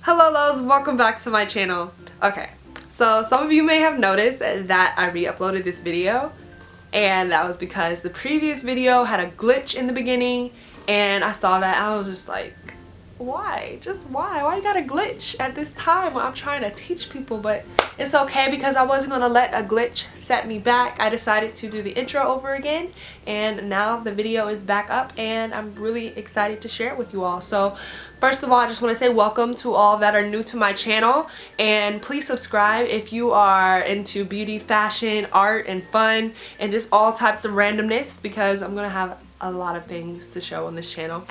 Hello loves, welcome back to my channel. Okay, so some of you may have noticed that I re-uploaded this video, and that was because the previous video had a glitch in the beginning, and I saw that and I was just like, why? Just why? Why you got a glitch at this time when I'm trying to teach people? But it's okay because I wasn't gonna let a glitch set me back. I decided to do the intro over again, and now the video is back up and I'm really excited to share it with you all. So first of all, I just want to say welcome to all that are new to my channel, and please subscribe if you are into beauty, fashion, art, and fun, and just all types of randomness, because I'm gonna have a lot of things to show on this channel.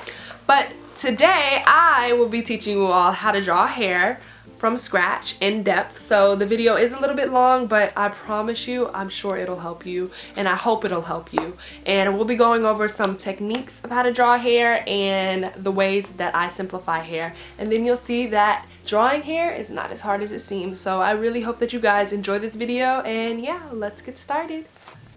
But today I will be teaching you all how to draw hair from scratch in depth. So the video is a little bit long, but I promise you, I'm sure it'll help you, and I hope it'll help you. And we'll be going over some techniques of how to draw hair and the ways that I simplify hair. And then you'll see that drawing hair is not as hard as it seems. So I really hope that you guys enjoy this video, and yeah, let's get started.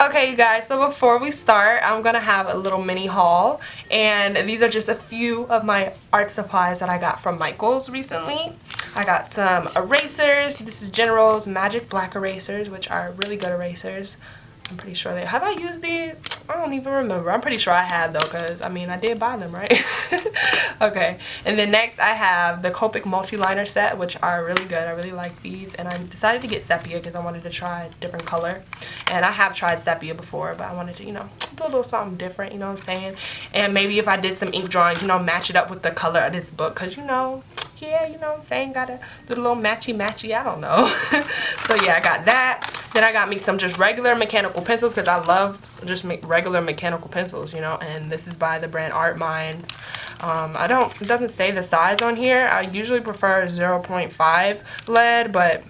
Okay, you guys, so before we start, I'm gonna have a little mini haul, and these are just a few of my art supplies that I got from Michaels recently. I got some erasers. This is General's Magic Black erasers, which are really good erasers. I'm pretty sure they have. I used these? I don't even remember. I'm pretty sure I had though, because I mean I did buy them, right? Okay, and then next I have the Copic multi-liner set, which are really good. I really like these, and I decided to get sepia because I wanted to try a different color. And I have tried sepia before, but I wanted to, you know, do a little something different, you know what I'm saying? And maybe if I did some ink drawings, you know, match it up with the color of this book, because, you know, yeah, you know what I'm saying, gotta do a little matchy, I don't know. So yeah, I got that. Then I got me some just regular mechanical pencils, because I love just regular mechanical pencils, you know, and this is by the brand Art Minds. It doesn't say the size on here. I usually prefer 0.5 lead, but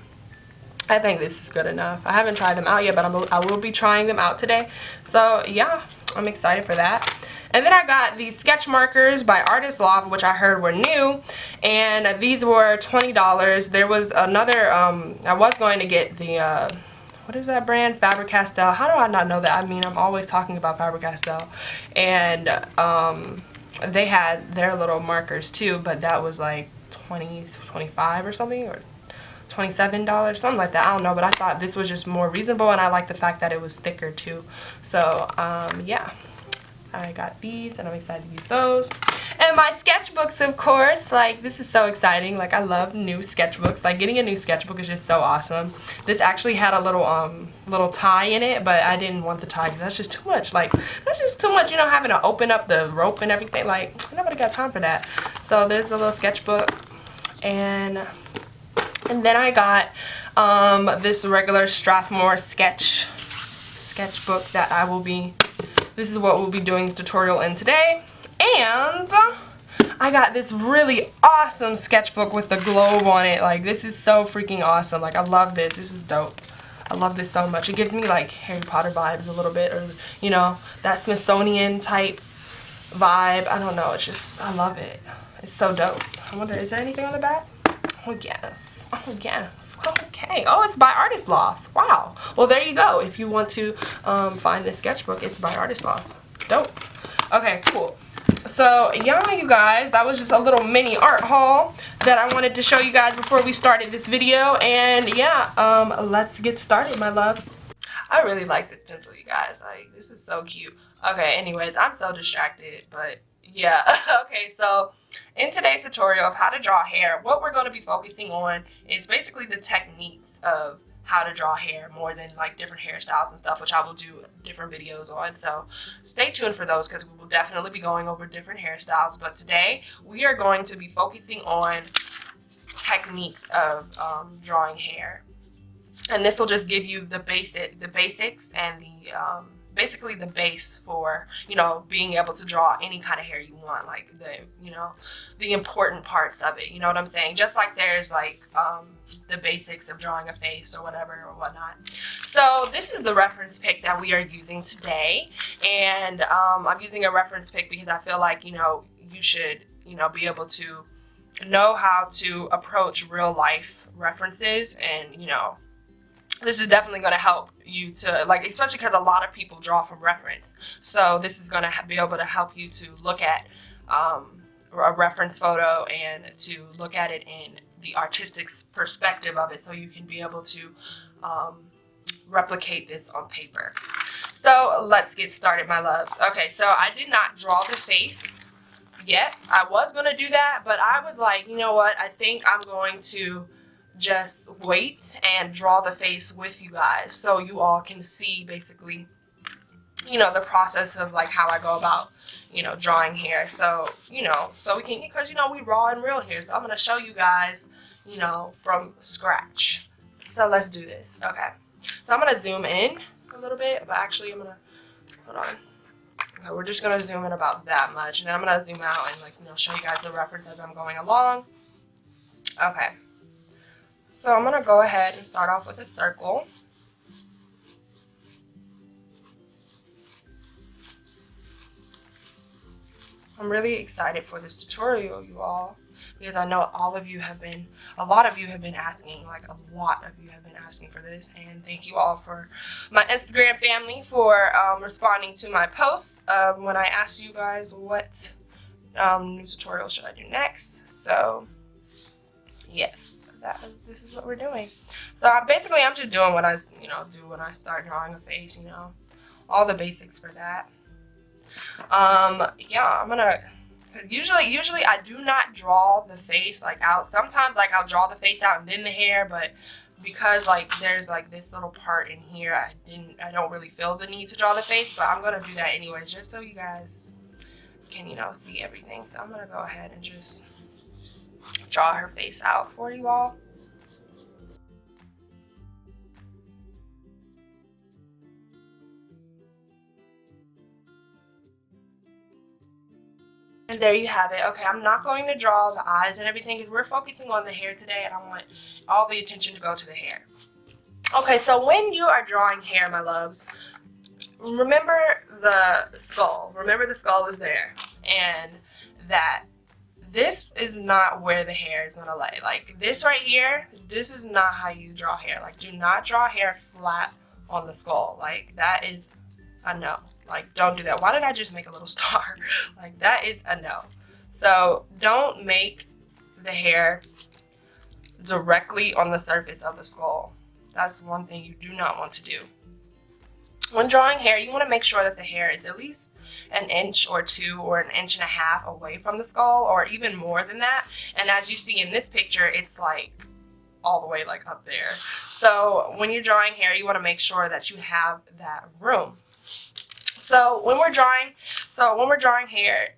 I think this is good enough. I haven't tried them out yet, but I will be trying them out today. So yeah, I'm excited for that. And then I got these sketch markers by Artist Loft, which I heard were new, and these were $20. There was another, I was going to get the, what is that brand? Faber-Castell. How do I not know that? I mean, I'm always talking about Faber-Castell. And they had their little markers too, but that was like $25 or something, or $27, something like that. I don't know, but I thought this was just more reasonable, and I like the fact that it was thicker too. So yeah, I got these, and I'm excited to use those. And my sketchbooks, of course. Like, this is so exciting. Like, I love new sketchbooks. Like, getting a new sketchbook is just so awesome. This actually had a little tie in it, but I didn't want the tie because that's just too much. Like, that's just too much, you know, having to open up the rope and everything. Like, nobody got time for that. So there's a little sketchbook, and then I got this regular Strathmore sketchbook that I will be, this is what we'll be doing the tutorial in today. And I got this really awesome sketchbook with the globe on it. Like, this is so freaking awesome. Like, I love this. This is dope. I love this so much. It gives me like Harry Potter vibes a little bit, or, you know, that Smithsonian type vibe. I don't know. It's just, I love it. It's so dope. I wonder, is there anything on the back? Oh yes, oh yes, okay. Oh, it's by Artist Loft. Wow. Well, there you go. If you want to find this sketchbook, it's by Artist Loft. Dope. Okay, cool. So yeah, you guys, that was just a little mini art haul that I wanted to show you guys before we started this video. And yeah, let's get started, my loves. I really like this pencil, you guys. Like, this is so cute. Okay, anyways, I'm so distracted, but yeah. Okay, so in today's tutorial of how to draw hair, what we're going to be focusing on is basically the techniques of how to draw hair, more than like different hairstyles and stuff, which I will do different videos on. So stay tuned for those, because we will definitely be going over different hairstyles. But today we are going to be focusing on techniques of drawing hair, and this will just give you the basics and the basically the base for, you know, being able to draw any kind of hair you want, like the, you know, the important parts of it, you know what I'm saying? Just like there's like the basics of drawing a face or whatever or whatnot. So this is the reference pic that we are using today, and I'm using a reference pic because I feel like, you know, you should, you know, be able to know how to approach real life references, and, you know, this is definitely going to help you to, like, especially because a lot of people draw from reference. So this is going to be able to help you to look at a reference photo and to look at it in the artistic perspective of it, so you can be able to replicate this on paper. So let's get started, my loves. Okay, so I did not draw the face yet. I was going to do that, but I was like, you know what? I think I'm going to just wait and draw the face with you guys so you all can see basically, you know, the process of like how I go about, you know, drawing hair. So, you know, so we can, because, you know, we raw and real here. So I'm going to show you guys, you know, from scratch. So let's do this. Okay. So I'm going to zoom in a little bit, but actually I'm going to, hold on. Okay, we're just going to zoom in about that much. And then I'm going to zoom out and, like, you know, show you guys the reference as I'm going along. Okay. So I'm going to go ahead and start off with a circle. I'm really excited for this tutorial, you all, because I know a lot of you have been asking, like a lot of you have been asking for this, and thank you all for my Instagram family for responding to my posts when I asked you guys what new tutorial should I do next. So yes, this is what we're doing. So I'm just doing what I do when I start drawing a face, you know, all the basics for that. Yeah, I'm gonna, because usually I do not draw the face like out. Sometimes like I'll draw the face out and then the hair, but because like there's like this little part in here, I don't really feel the need to draw the face, but I'm gonna do that anyway, just so you guys can, you know, see everything. So I'm gonna go ahead and just draw her face out for you all. And there you have it. Okay, I'm not going to draw the eyes and everything because we're focusing on the hair today, and I want all the attention to go to the hair. Okay, so when you are drawing hair, my loves, remember the skull. Remember the skull is there, and that this is not where the hair is going to lay. Like this right here, this is not how you draw hair. Like, do not draw hair flat on the skull. Like, that is a no. Like, don't do that. Why did I just make a little star? Like, that is a no. So don't make the hair directly on the surface of the skull. That's one thing you do not want to do. When drawing hair, you want to make sure that the hair is at least an inch or two or an inch and a half away from the skull, or even more than that. And as you see in this picture, it's like all the way like up there. So when you're drawing hair, you want to make sure that you have that room. So when we're drawing hair,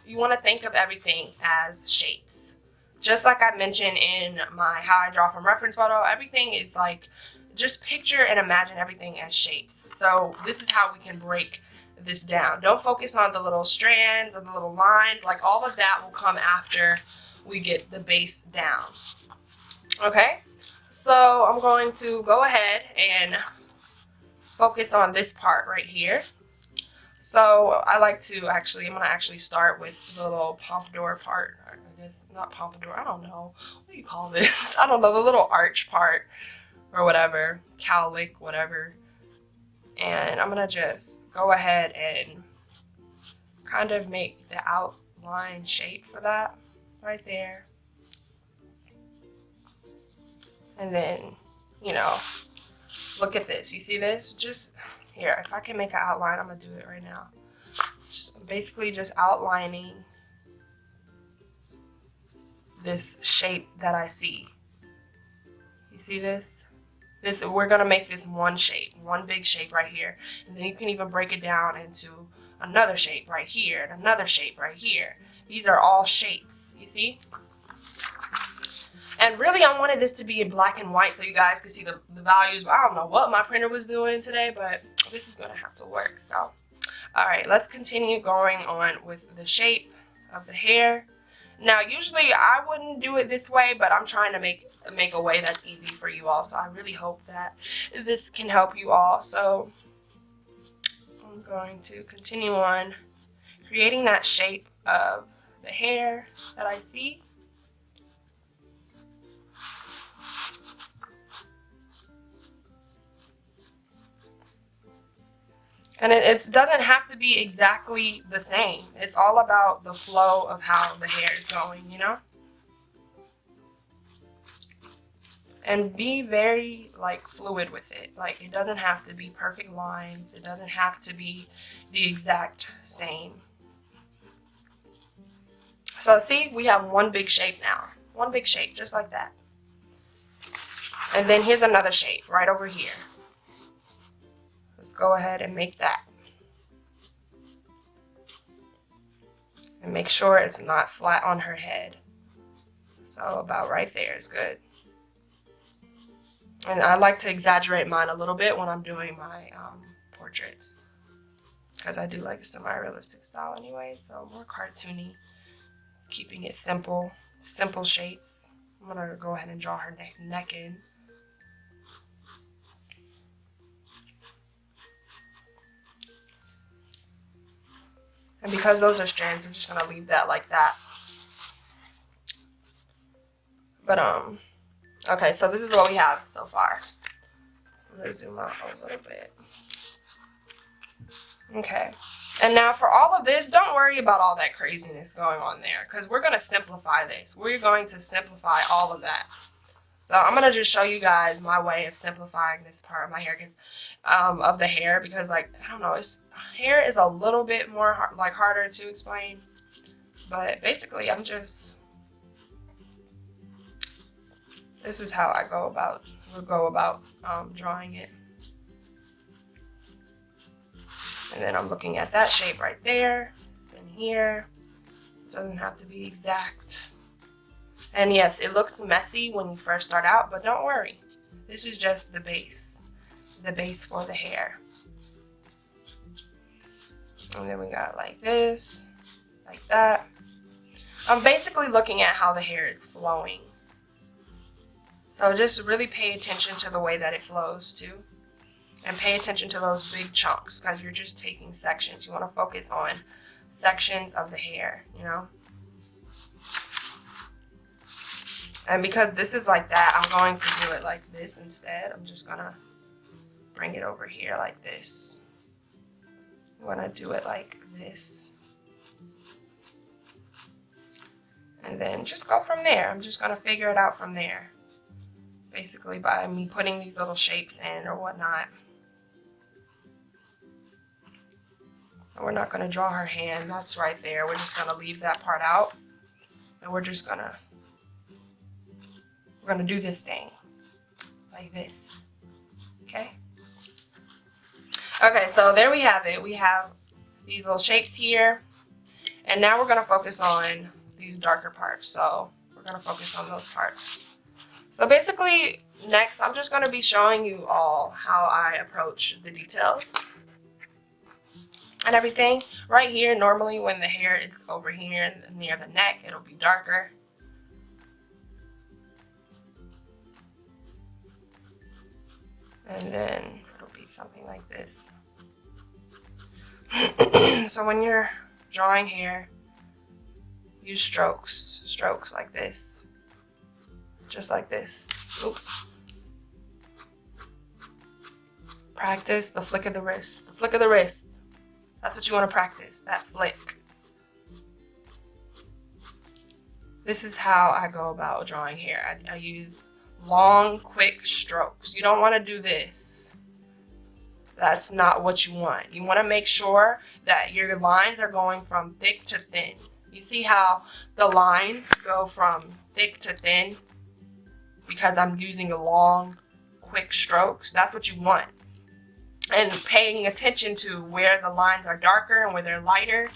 you want to think of everything as shapes. Just like I mentioned in my How I Draw from Reference photo, everything is like, just picture and imagine everything as shapes. So this is how we can break this down. Don't focus on the little strands or the little lines. Like, all of that will come after we get the base down. Okay, so I'm going to go ahead and focus on this part right here. So I'm going to actually start with the little pompadour part. I guess not pompadour, I don't know. What do you call this? I don't know, the little arch part or whatever, cowlick, whatever. And I'm going to just go ahead and kind of make the outline shape for that right there. And then, you know, look at this. You see this? Just here, if I can make an outline, I'm going to do it right now. Basically just outlining this shape that I see. You see this? We're going to make this one shape, one big shape right here. And then you can even break it down into another shape right here and another shape right here. These are all shapes, you see? And really, I wanted this to be in black and white so you guys could see the values. I don't know what my printer was doing today, but this is going to have to work. So, all right, let's continue going on with the shape of the hair. Now, usually I wouldn't do it this way, but I'm trying to make a way that's easy for you all. So I really hope that this can help you all. So I'm going to continue on creating that shape of the hair that I see. And it doesn't have to be exactly the same. It's all about the flow of how the hair is going, you know? And be very like fluid with it. Like it doesn't have to be perfect lines. It doesn't have to be the exact same. So see, we have one big shape now. One big shape, just like that. And then here's another shape right over here. Let's go ahead and make that. And make sure it's not flat on her head. So about right there is good. And I like to exaggerate mine a little bit when I'm doing my portraits. Because I do like a semi-realistic style anyway, so more cartoony. Keeping it simple, simple shapes. I'm going to go ahead and draw her neck in. And because those are strands, I'm just going to leave that like that. But, okay, so this is what we have so far. I'm going to zoom out a little bit. Okay. And now for all of this, don't worry about all that craziness going on there, because we're going to simplify this. We're going to simplify all of that. So I'm going to just show you guys my way of simplifying this part of my hair, because of the hair, because like, I don't know, hair is a little bit more harder to explain. But basically, this is how I go about drawing it. And then I'm looking at that shape right there. It's in here. It doesn't have to be exact. And yes, it looks messy when you first start out, but don't worry. This is just the base for the hair. And then we got like this, like that. I'm basically looking at how the hair is flowing. So just really pay attention to the way that it flows too. And pay attention to those big chunks, because you're just taking sections. You want to focus on sections of the hair, you know? And because this is like that, I'm going to do it like this instead. I'm just going to bring it over here like this. I'm going to do it like this. And then just go from there. I'm just going to figure it out from there. Basically by me putting these little shapes in or whatnot. We're not going to draw her hand. That's right there. We're just going to leave that part out. And we're just going to do this thing. Like this. Okay? Okay, so there we have it. We have these little shapes here. And now we're going to focus on these darker parts. So we're going to focus on those parts. So basically, next, I'm just going to be showing you all how I approach the details. And everything. Right here, normally when the hair is over here near the neck, it'll be darker. And then it'll be something like this. So when you're drawing hair, use strokes like this. Just like this. Oops. Practice the flick of the wrist. The flick of the wrist. That's what you want to practice, that flick. This is how I go about drawing hair. I use long, quick strokes. You don't want to do this. That's not what you want. You want to make sure that your lines are going from thick to thin. You see how the lines go from thick to thin? Because I'm using long, quick strokes. That's what you want. And paying attention to where the lines are darker and where they're lighter,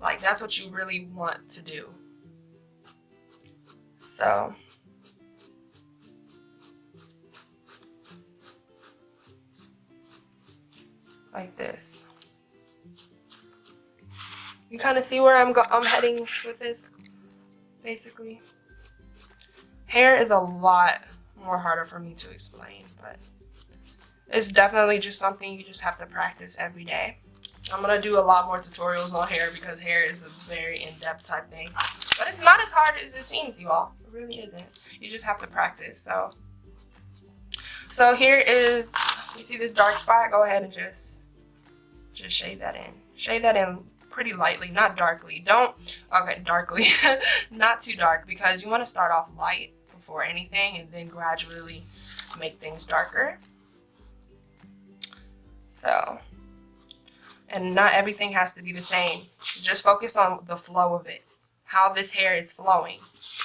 like that's what you really want to do. So, like this. You kind of see where I'm heading with this, basically. Hair is a lot more harder for me to explain, but it's definitely just something you just have to practice every day. I'm going to do a lot more tutorials on hair because hair is a very in-depth type thing. But it's not as hard as it seems, you all. It really isn't. You just have to practice. So here is, you see this dark spot? Go ahead and just shade that in. Shade that in pretty lightly, not darkly. Darkly. Not too dark because you want to start off light before anything, and then gradually make things darker. So, and not everything has to be the same. Just focus on the flow of it, how this hair is flowing.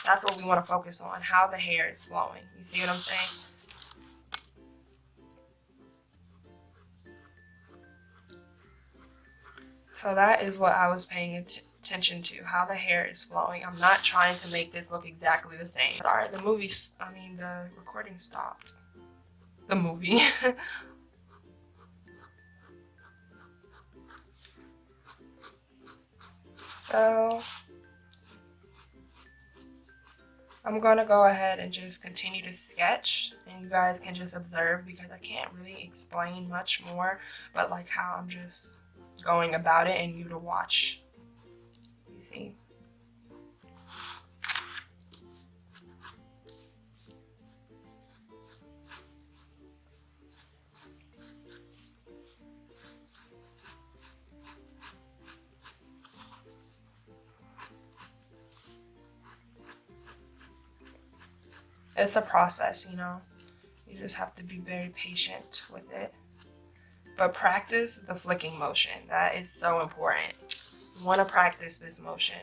That's what we want to focus on, how the hair is flowing. You see what I'm saying? So that is what I was paying attention to, how the hair is flowing. I'm not trying to make this look exactly the same. Sorry, the recording stopped. The movie. So I'm going to go ahead and just continue to sketch, and you guys can just observe because I can't really explain much more, but like how I'm just going about it and you to watch. You see? It's a process, you know. You just have to be very patient with it. But practice the flicking motion. That is so important. You want to practice this motion.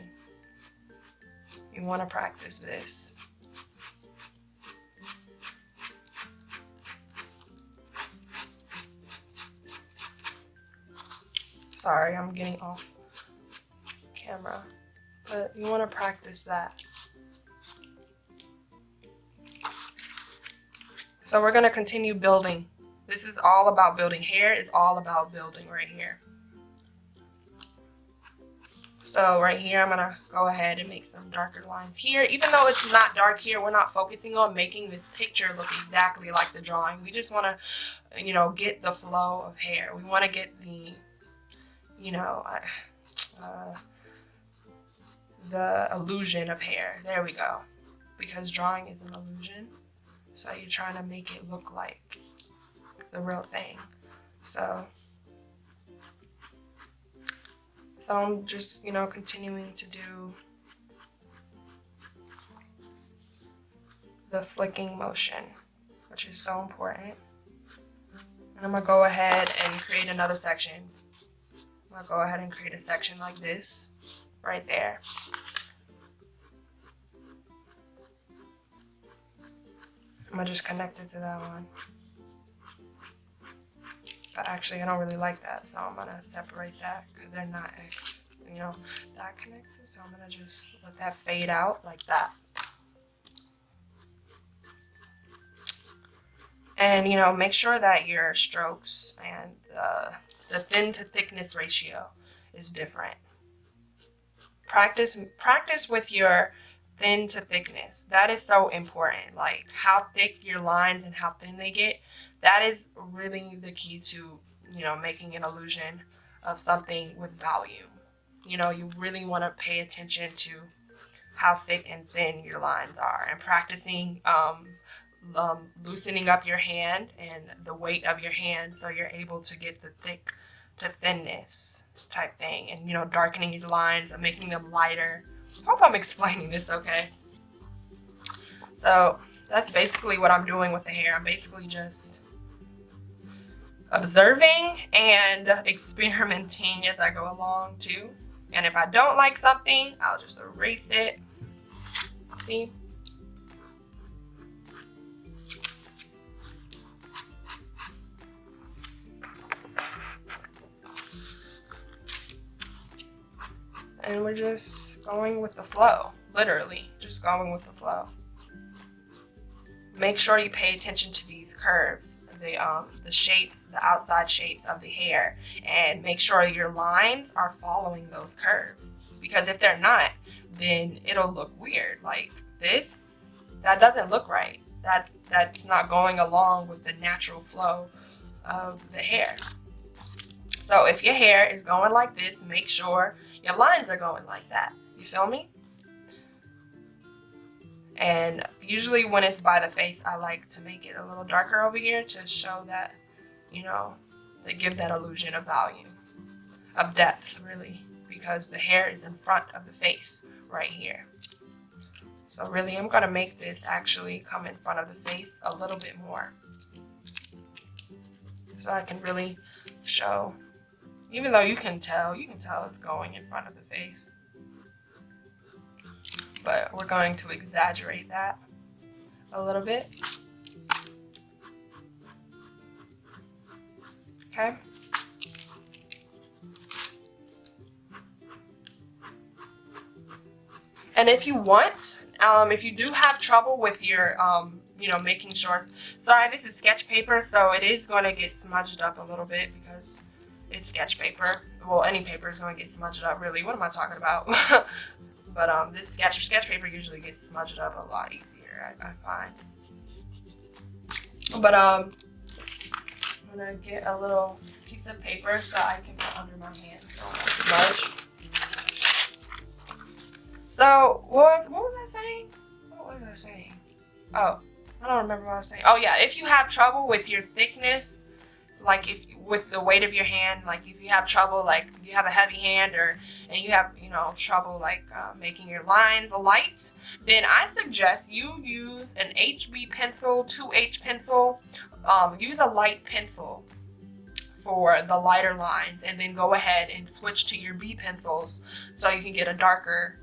You want to practice this. Sorry, I'm getting off camera. But you want to practice that. So we're going to continue building. This is all about building. Hair is all about building right here. So right here, I'm going to go ahead and make some darker lines here. Even though it's not dark here, we're not focusing on making this picture look exactly like the drawing. We just want to, you know, get the flow of hair. We want to get the, you know, the illusion of hair. There we go. Because drawing is an illusion. So you're trying to make it look like the real thing. So I'm just, you know, continuing to do the flicking motion, which is so important. And I'm going to go ahead and create another section. I'm going to go ahead and create a section like this right there. I'm going to just connect it to that one. But actually, I don't really like that, so I'm going to separate that because they're not, you know, that connected. So I'm going to just let that fade out like that. And, you know, make sure that your strokes and the thin to thickness ratio is different. Practice with your thin to thickness. That is so important. Like how thick your lines and how thin they get. That is really the key to, you know, making an illusion of something with volume. You know, you really want to pay attention to how thick and thin your lines are, and practicing loosening up your hand and the weight of your hand so you're able to get the thick to thinness type thing, and, you know, darkening your lines and making them lighter. Hope I'm explaining this okay. So that's basically what I'm doing with the hair. I'm basically just observing and experimenting as I go along too. And if I don't like something, I'll just erase it. See? And we're just going with the flow, literally, just going with the flow. Make sure you pay attention to these curves, the shapes, the outside shapes of the hair, and make sure your lines are following those curves. Because if they're not, then it'll look weird. Like this, that doesn't look right. That's not going along with the natural flow of the hair. So if your hair is going like this, make sure your lines are going like that. You feel me? And usually when it's by the face, I like to make it a little darker over here to show that, you know, to give that illusion of volume, of depth, really, because the hair is in front of the face right here. So really, I'm gonna make this actually come in front of the face a little bit more, so I can really show, even though you can tell it's going in front of the face, but we're going to exaggerate that a little bit. Okay. And if you want, if you do have trouble with your, you know, making sure, sorry, this is sketch paper, so it is going to get smudged up a little bit because it's sketch paper. Well, any paper is going to get smudged up, really. What am I talking about? But this sketch paper usually gets smudged up a lot easier, I find. But I'm gonna get a little piece of paper so I can put under my hand so I don't smudge. So what was I saying? What was I saying? Oh, I don't remember what I was saying. Oh yeah, if you have trouble with your thickness, like with the weight of your hand, like if you have trouble, like you have a heavy hand, and you have, you know, trouble like making your lines light, then I suggest you use an HB pencil, 2H pencil. Use a light pencil for the lighter lines, and then go ahead and switch to your B pencils so you can get a darker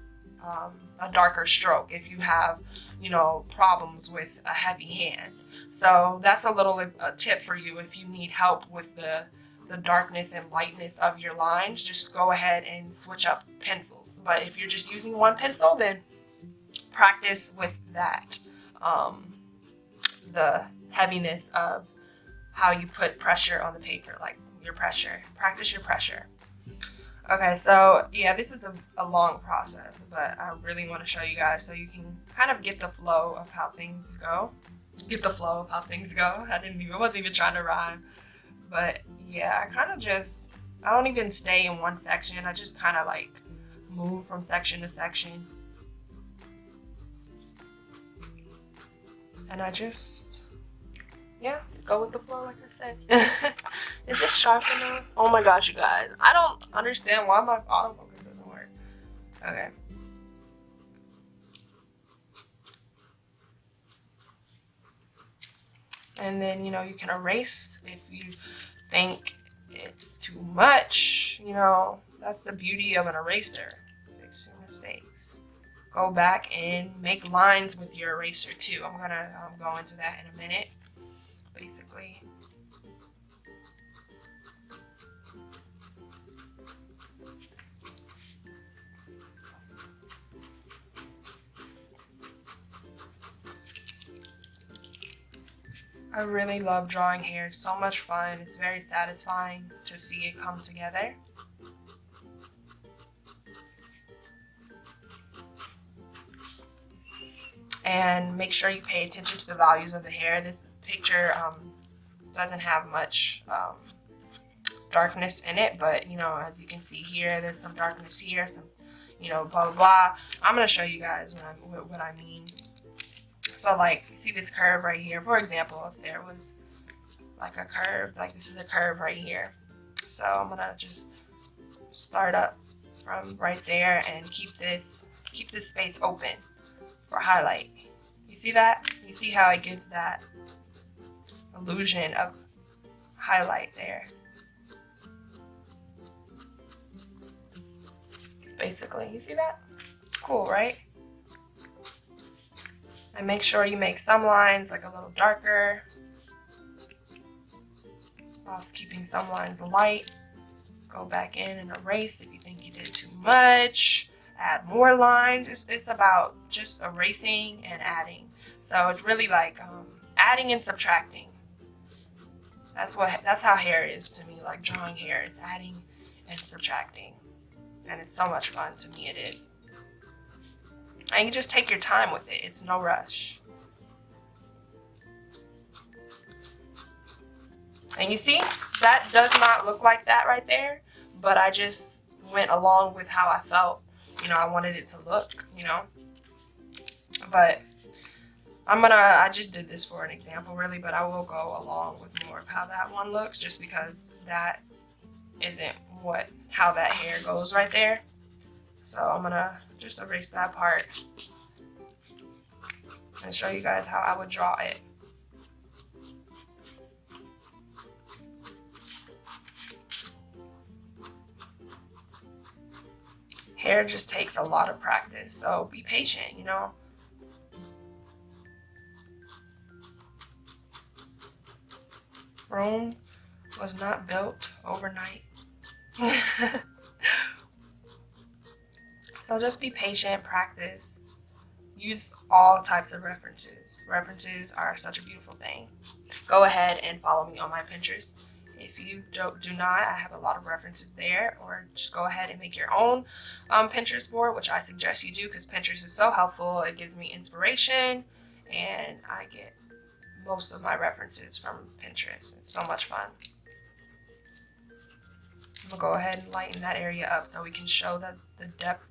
stroke if you have, you know, problems with a heavy hand. So that's a little tip for you if you need help with the darkness and lightness of your lines. Just go ahead and switch up pencils. But if you're just using one pencil, then practice with that. The heaviness of how you put pressure on the paper, like your pressure. Practice your pressure. Okay, so yeah, this is a long process, but I really want to show you guys so you can kind of get the flow of how things go. I wasn't even trying to rhyme. But yeah, I don't even stay in one section. I just kind of like move from section to section. And I just, yeah, go with the flow, like I said. Is it sharp enough? Oh my gosh, you guys. I don't understand why my autofocus doesn't work. Okay. And then, you know, you can erase if you think it's too much. You know, that's the beauty of an eraser. Fix your mistakes. Go back and make lines with your eraser too. I'm gonna go into that in a minute. Basically. I really love drawing hair. It's so much fun. It's very satisfying to see it come together. And make sure you pay attention to the values of the hair. This picture doesn't have much darkness in it, but you know, as you can see here, there's some darkness here, some, you know, blah blah blah. I'm gonna show you guys what I mean. So like, see this curve right here, for example, if there was like a curve, like this is a curve right here. So I'm gonna just start up from right there and keep this space open for highlight. You see that? You see how it gives that illusion of highlight there. Basically, you see that? Cool, right? And make sure you make some lines like a little darker, whilst keeping some lines light. Go back in and erase if you think you did too much. Add more lines. It's about just erasing and adding. So it's really like adding and subtracting. That's how hair is to me. Like drawing hair, it's adding and subtracting, and it's so much fun. To me, it is. And you just take your time with it. It's no rush. And you see, that does not look like that right there, but I just went along with how I felt. You know, I wanted it to look, you know. But I just did this for an example really, but I will go along with more of how that one looks, just because that isn't how that hair goes right there. So I'm gonna just erase that part. and show you guys how I would draw it. Hair just takes a lot of practice, so be patient, you know. Rome was not built overnight. So just be patient, practice. Use all types of references. References are such a beautiful thing. Go ahead and follow me on my Pinterest. If you do not, I have a lot of references there, or just go ahead and make your own Pinterest board, which I suggest you do because Pinterest is so helpful. It gives me inspiration, and I get most of my references from Pinterest. It's so much fun. We'll go ahead and lighten that area up so we can show the depth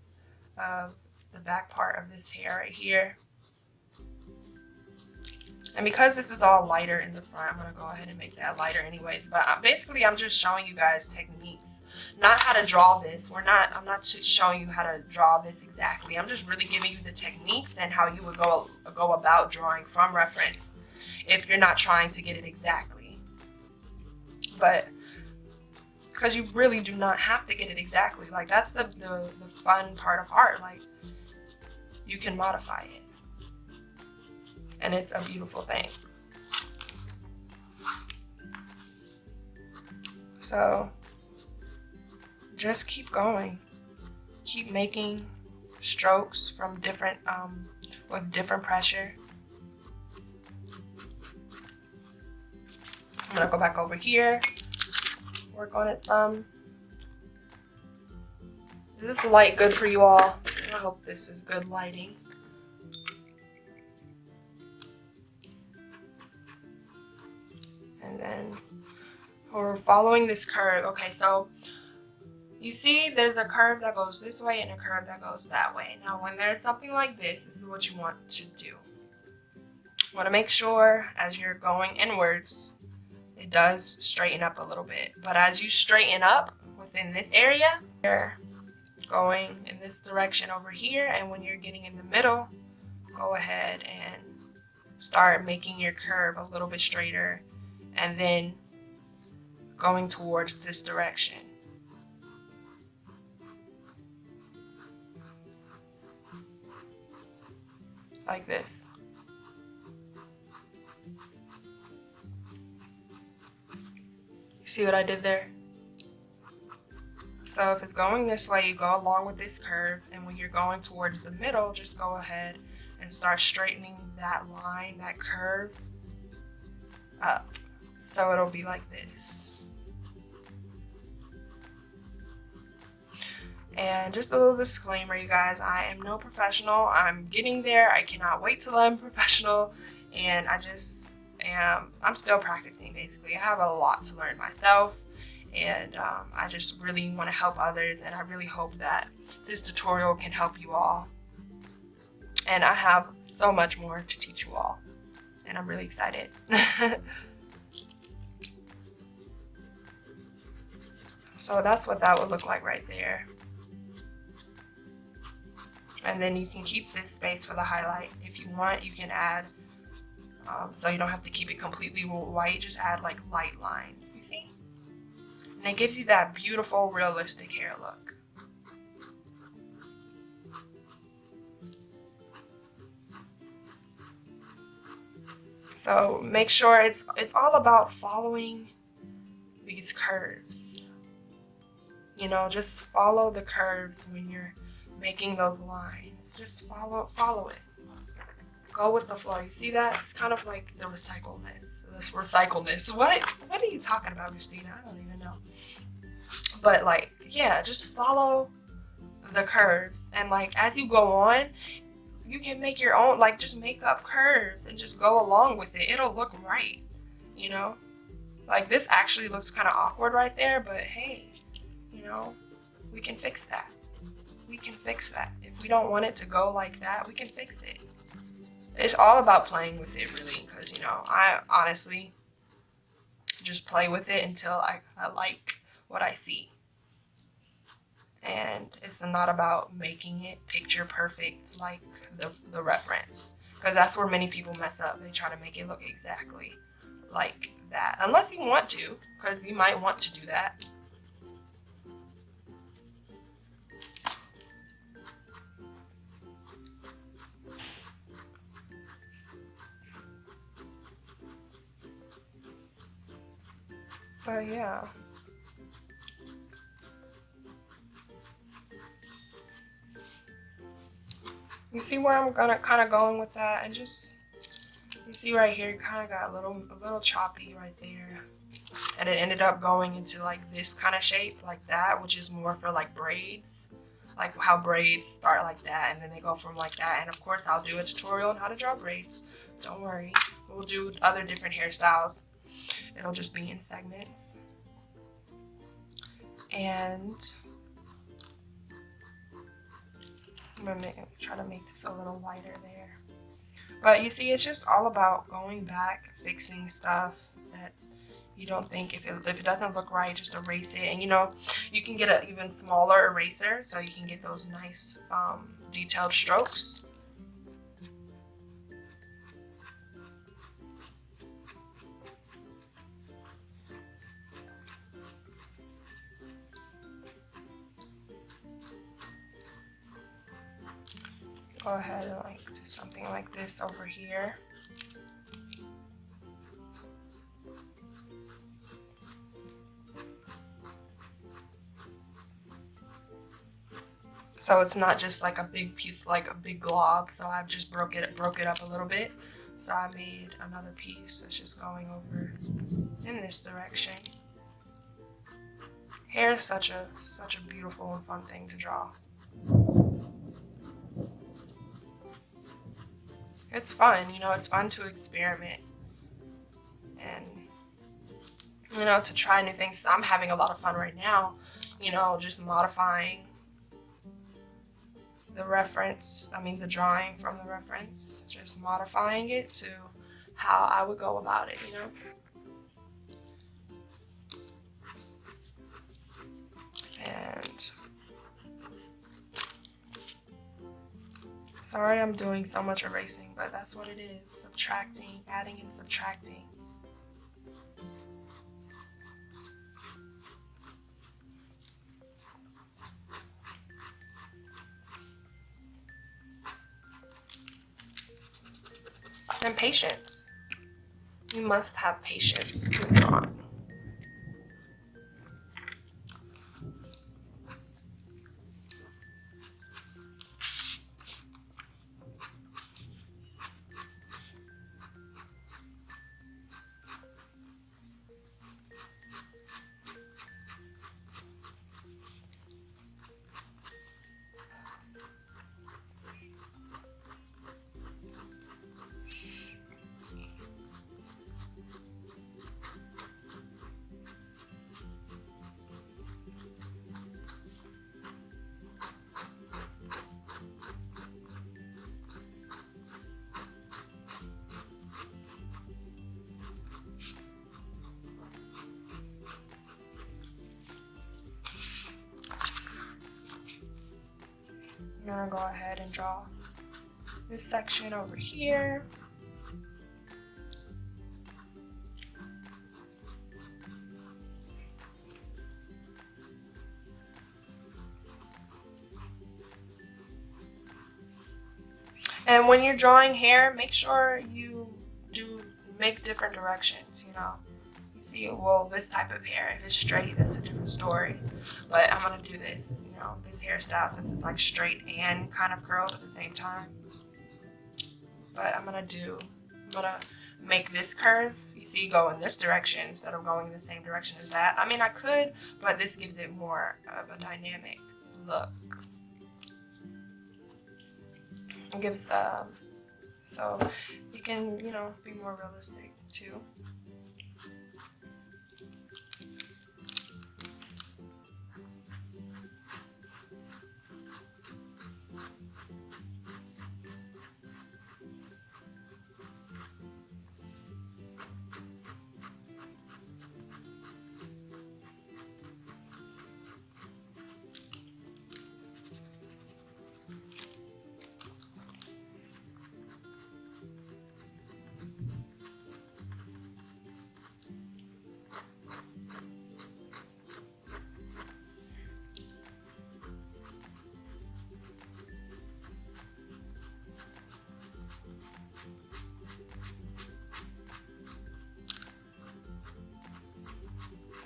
of the back part of this hair right here. And because this is all lighter in the front, I'm going to go ahead and make that lighter anyways. But basically, I'm just showing you guys techniques, not how to draw this. I'm not showing you how to draw this exactly. I'm just really giving you the techniques and how you would go about drawing from reference if you're not trying to get it exactly. But because you really do not have to get it exactly. Like, that's the fun part of art. Like, you can modify it. And it's a beautiful thing. So just keep going. Keep making strokes from different, with different pressure. I'm gonna go back over here, work on it some. Is this light good for you all? I hope this is good lighting. And then we're following this curve. Okay, so you see there's a curve that goes this way and a curve that goes that way. Now when there's something like this, this is what you want to do. You want to make sure as you're going inwards, it does straighten up a little bit. But as you straighten up within this area, you're going in this direction over here, and when you're getting in the middle, go ahead and start making your curve a little bit straighter, and then going towards this direction. Like this. You see what I did there? So if it's going this way, you go along with this curve, and when you're going towards the middle, just go ahead and start straightening that line, that curve up. So it'll be like this. And just a little disclaimer, you guys, I am no professional. I'm getting there. I cannot wait till I'm professional. And I'm still practicing, basically. I have a lot to learn myself. And I just really want to help others. And I really hope that this tutorial can help you all. And I have so much more to teach you all. And I'm really excited. So that's what that would look like right there. And then you can keep this space for the highlight. If you want, you can add, so you don't have to keep it completely white, just add like light lines, you see? And it gives you that beautiful, realistic hair look. So make sure it's all about following these curves. You know, just follow the curves when you're making those lines. Just follow it. Go with the flow. You see that? It's kind of like the recycleness. This recycleness. What are you talking about, Christina? I don't even know. But like, yeah, just follow the curves. And like, as you go on, you can make your own, like, just make up curves and just go along with it. It'll look right, you know? Like, this actually looks kind of awkward right there, but hey, you know, we can fix that. We can fix that. If we don't want it to go like that, we can fix it. It's all about playing with it, really, because, you know, I honestly just play with it until I like what I see. And it's not about making it picture perfect like the reference. because that's where many people mess up. They try to make it look exactly like that, unless you want to, because you might want to do that. But yeah. You see where I'm gonna kind of going with that, and just, you see right here, you kind of got a little choppy right there, and it ended up going into like this kind of shape, like that, which is more for like braids, like how braids start like that, and then they go from like that. And of course, I'll do a tutorial on how to draw braids. Don't worry, we'll do other different hairstyles. It'll just be in segments. And I'm gonna try to make this a little whiter there. But you see, it's just all about going back, fixing stuff that you don't think, if it doesn't look right, just erase it. And you know, you can get an even smaller eraser so you can get those nice detailed strokes. Go ahead and like do something like this over here. So it's not just like a big piece, like a big glob. So I've just broke it up a little bit. So I made another piece that's just going over in this direction. Hair is such a beautiful and fun thing to draw. It's fun, you know, it's fun to experiment and, you know, to try new things. I'm having a lot of fun right now, you know, just modifying the reference, the drawing from the reference, just modifying it to how I would go about it, you know. And sorry I'm doing so much erasing, but that's what it is. Subtracting, adding and subtracting. And patience. You must have patience with drawing. I'm gonna go ahead and draw this section over here. And when you're drawing hair, make sure you make different directions, you know. You see, well, this type of hair, if it's straight, that's a different story. But I'm gonna do this, you know, this hairstyle, since it's like straight and kind of curled at the same time. But I'm gonna make this curve, you see, go in this direction instead of going in the same direction as that. I mean, I could, but this gives it more of a dynamic look. It gives, so you can, you know, be more realistic too.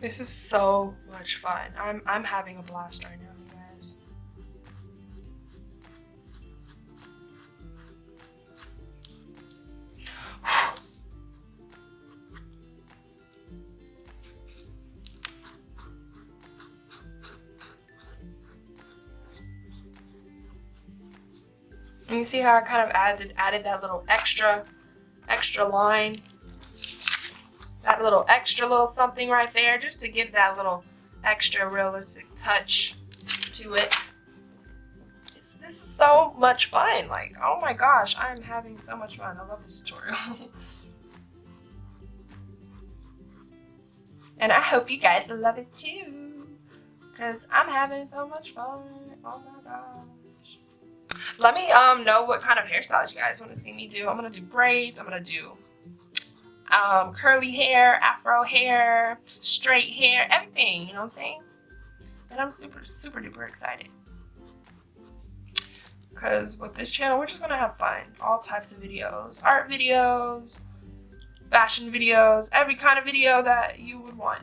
This is so much fun. I'm having a blast right now, you guys. And you see how I kind of added that little extra line, that little extra little something right there, just to give that little extra realistic touch to it. This is so much fun. Like, oh my gosh, I'm having so much fun. I love this tutorial. And I hope you guys love it too, because I'm having so much fun. Oh my gosh. Let me know what kind of hairstyles you guys want to see me do. I'm going to do braids. I'm going to do curly hair, afro hair, straight hair, everything, you know what I'm saying? And I'm super duper excited, because with this channel we're just gonna have fun. All types of videos, art videos, fashion videos, every kind of video that you would want,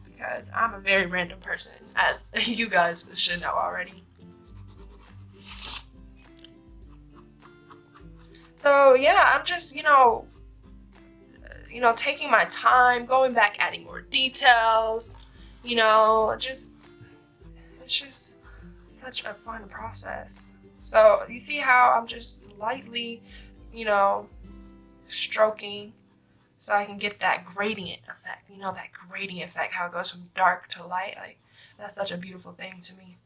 because I'm a very random person, as you guys should know already. So yeah, I'm just, you know, taking my time, going back, adding more details, you know, it's just such a fun process. So you see how I'm just lightly, you know, stroking so I can get that gradient effect, you know, that gradient effect, how it goes from dark to light. Like, that's such a beautiful thing to me.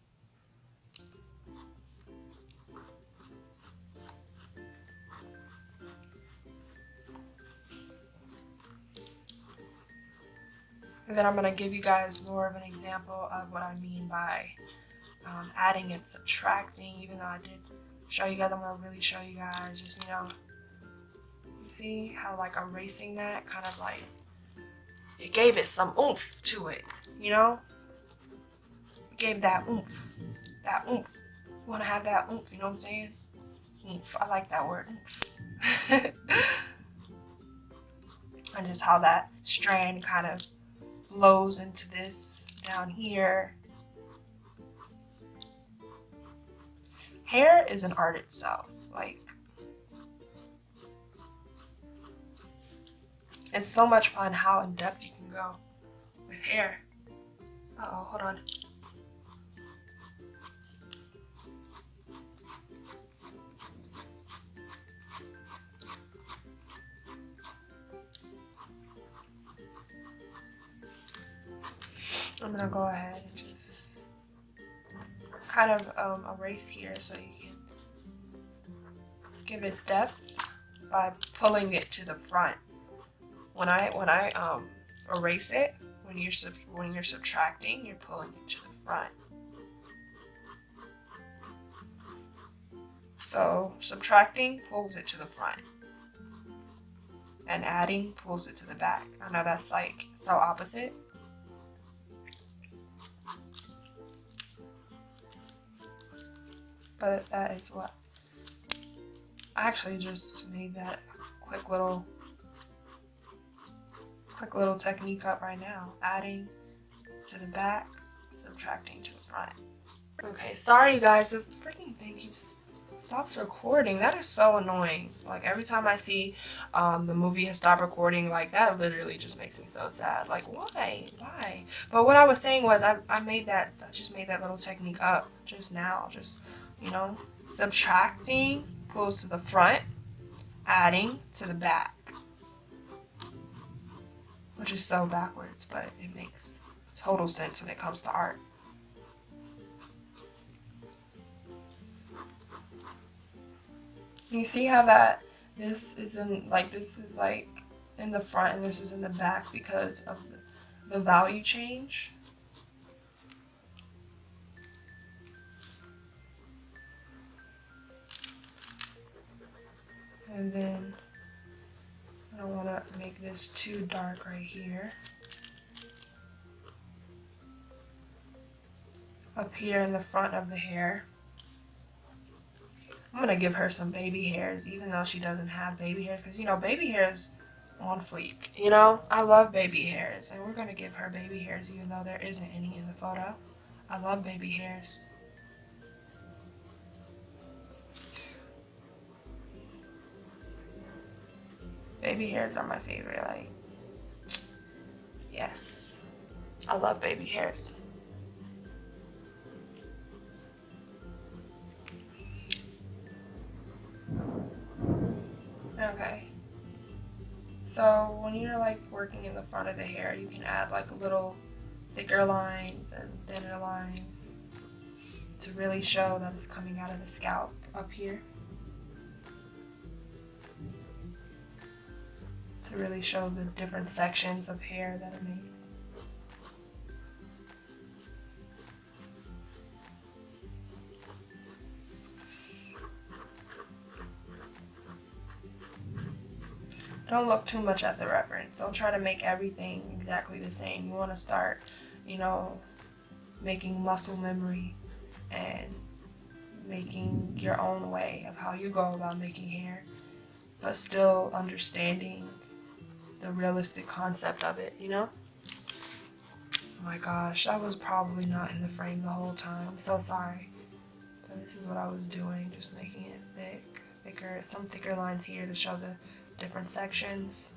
And then I'm going to give you guys more of an example of what I mean by adding and subtracting. Even though I did show you guys, I'm going to really show you guys, just, you know, you see how like erasing that kind of like, it gave it some oomph to it, you know? It gave that oomph, You want to have that oomph, you know what I'm saying? Oomph, I like that word, oomph. And just how that strand kind of flows into this down here. Hair is an art itself. Like, it's so much fun how in depth you can go with hair. Uh-oh, hold on. I'm gonna go ahead and just kind of erase here so you can give it depth by pulling it to the front. When I erase it, when you're subtracting, you're pulling it to the front. So subtracting pulls it to the front, and adding pulls it to the back. I know that's like so opposite. But that is what I actually just made that quick little technique up right now. Adding to the back, subtracting to the front. Okay, sorry you guys, the freaking thing stops recording. That is so annoying. Like, every time I see the movie has stopped recording, like, that literally just makes me so sad. Like, why? But what I was saying was I just made that little technique up just now. Just, you know, subtracting pulls to the front, adding to the back, which is so backwards, but it makes total sense when it comes to art. You see how that this is in like in the front and this is in the back because of the value change? And then I don't want to make this too dark right here. Up here in the front of the hair, I'm going to give her some baby hairs, even though she doesn't have baby hairs. Because, you know, baby hairs on fleek. You know, I love baby hairs, and we're gonna give her baby hairs even though there isn't any in the photo. I love baby hairs. Baby hairs are my favorite, like, yes. I love baby hairs. Okay. So when you're like working in the front of the hair, you can add like little thicker lines and thinner lines to really show that it's coming out of the scalp up here. To really show the different sections of hair that it makes. Don't look too much at the reference. Don't try to make everything exactly the same. You want to start, you know, making muscle memory and making your own way of how you go about making hair, but still understanding the realistic concept of it, you know? Oh my gosh, I was probably not in the frame the whole time. I'm so sorry. But this is what I was doing, just making it thicker, some thicker lines here to show the different sections.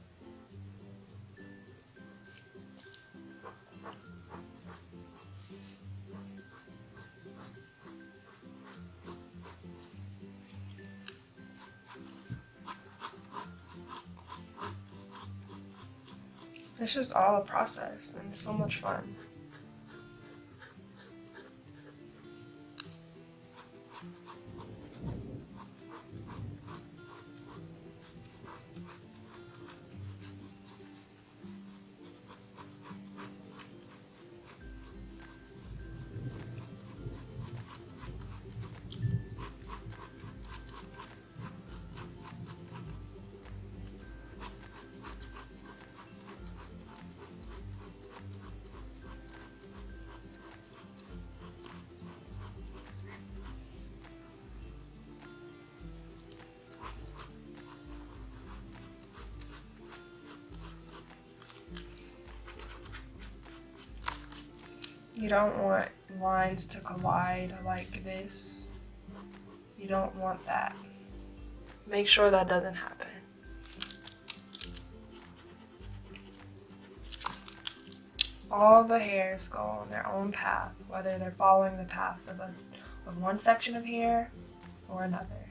It's just all a process, and it's so much fun. You don't want lines to collide like this. You don't want that. Make sure that doesn't happen. All the hairs go on their own path, whether they're following the path of one section of hair or another.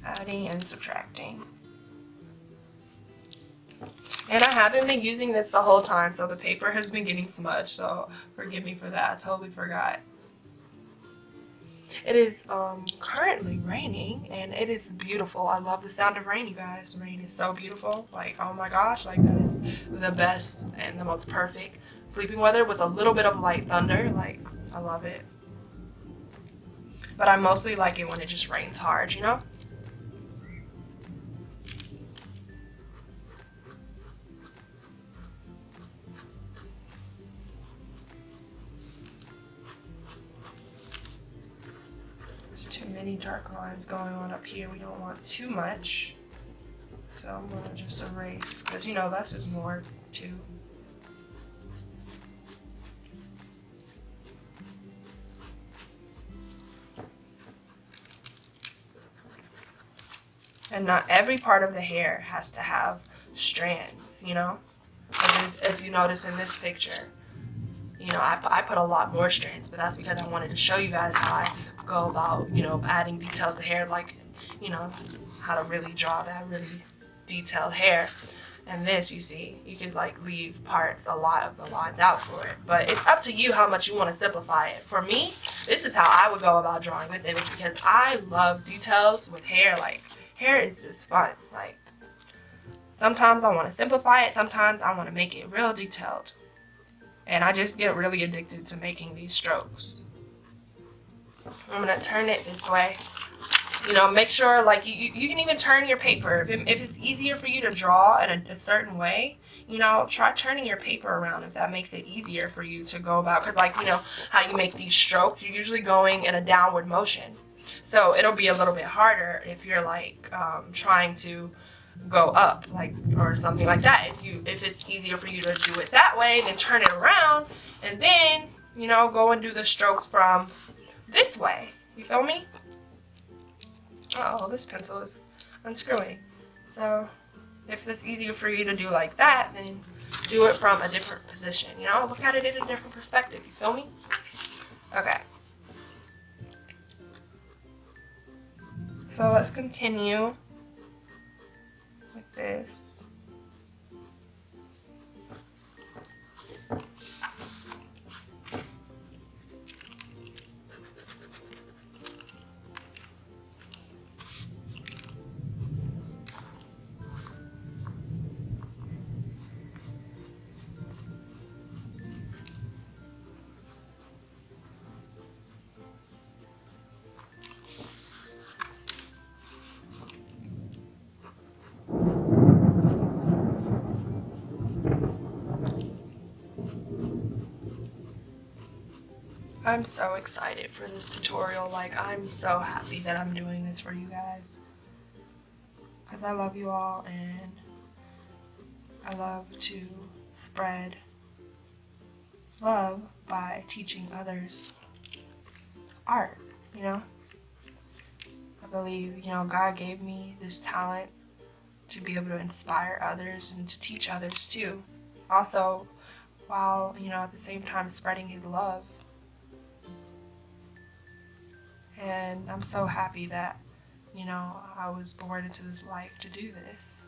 Adding and subtracting. And I haven't been using this the whole time, so the paper has been getting smudged, so forgive me for that. I totally forgot. It is currently raining, and it is beautiful. I love the sound of rain, you guys. Rain is so beautiful. Like, oh my gosh, like that is the best and the most perfect sleeping weather with a little bit of light thunder. Like, I love it. But I mostly like it when it just rains hard, you know? There's too many dark lines going on up here. We don't want too much. So I'm gonna just erase, because you know, that's just more too. And not every part of the hair has to have strands, you know? If you notice in this picture, you know, I put a lot more strands, but that's because I wanted to show you guys how I go about, you know, adding details to hair, like, you know, how to really draw that really detailed hair. And this, you see, you could like leave a lot of the lines out for it, but it's up to you how much you want to simplify it. For me, this is how I would go about drawing this image, because I love details with hair. Like, hair is just fun. Like, sometimes I want to simplify it, sometimes I want to make it real detailed. And I just get really addicted to making these strokes. I'm gonna turn it this way. You know, make sure, like, you can even turn your paper. If it's easier for you to draw in a certain way, you know, try turning your paper around if that makes it easier for you to go about. Because, like, you know, how you make these strokes, you're usually going in a downward motion. So it'll be a little bit harder if you're like trying to go up, like, or something like that. If it's easier for you to do it that way, then turn it around and then, you know, go and do the strokes from this way. You feel me? Oh, this pencil is unscrewing. So if it's easier for you to do like that, then do it from a different position. You know, look at it in a different perspective. You feel me? Okay. So let's continue with this. I'm so excited for this tutorial. Like, I'm so happy that I'm doing this for you guys, because I love you all and I love to spread love by teaching others art, you know? I believe, you know, God gave me this talent to be able to inspire others and to teach others too. Also, while, you know, at the same time spreading His love. And I'm so happy that, you know, I was born into this life to do this.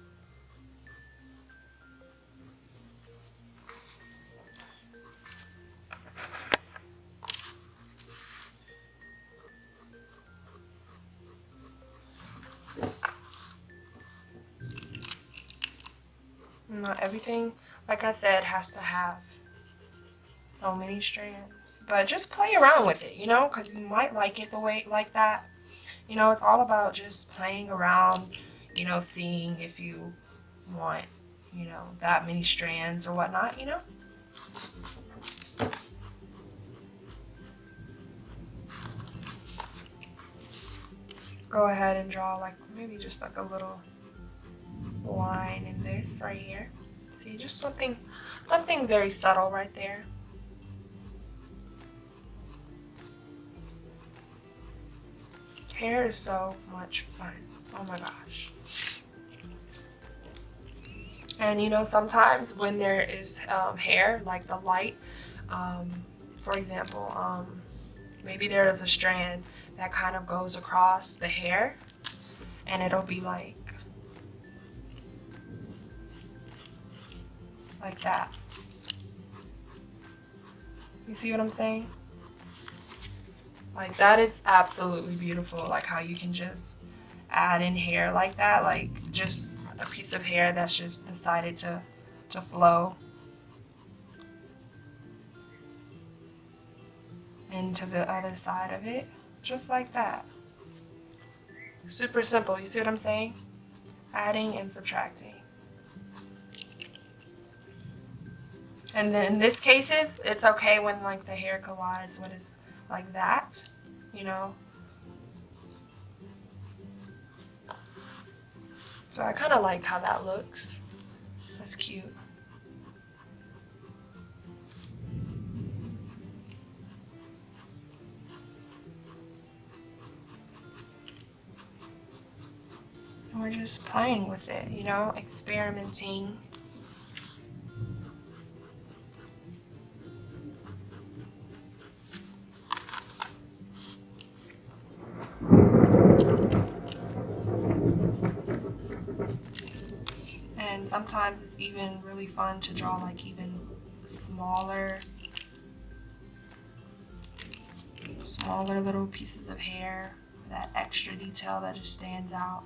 Not everything, like I said, has to have so many strands, but just play around with it, you know, because you might like it the way like that. You know, it's all about just playing around, you know, seeing if you want, you know, that many strands or whatnot, you know. Go ahead and draw like maybe just like a little line in this right here. See, just something very subtle right there. Hair is so much fun. Oh my gosh. And you know, sometimes when there is hair, like the light, for example, maybe there is a strand that kind of goes across the hair, and it'll be like that. You see what I'm saying? Like, that is absolutely beautiful, like how you can just add in hair like that, like just a piece of hair that's just decided to flow into the other side of it, just like that. Super simple, you see what I'm saying? Adding and subtracting. And then in this cases, it's okay when like the hair collides when it's like that, you know. So I kind of like how that looks. That's cute. And we're just playing with it, you know, experimenting. And sometimes it's even really fun to draw like even smaller little pieces of hair, that extra detail that just stands out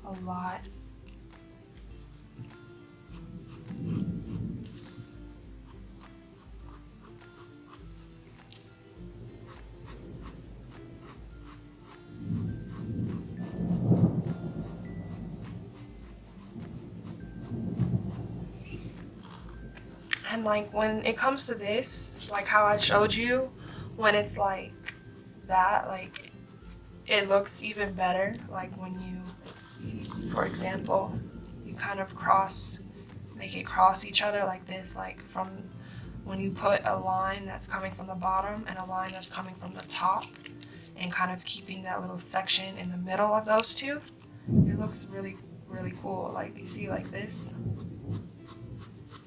a lot. And like when it comes to this, like how I showed you, when it's like that, like it looks even better like when you, for example, you kind of make it cross each other like this, like from when you put a line that's coming from the bottom and a line that's coming from the top, and kind of keeping that little section in the middle of those two. It looks really, really cool. Like you see like this,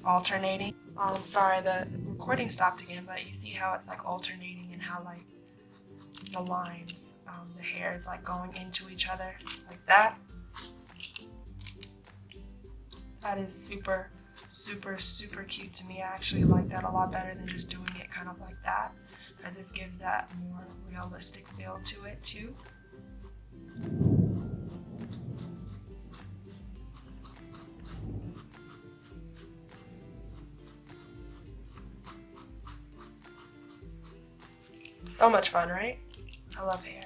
alternating. Sorry, the recording stopped again, but you see how it's like alternating and how like the lines, the hair is like going into each other like that. That is super, super, super cute to me. I actually like that a lot better than just doing it kind of like that, as this gives that more realistic feel to it too. So much fun, right? I love hair.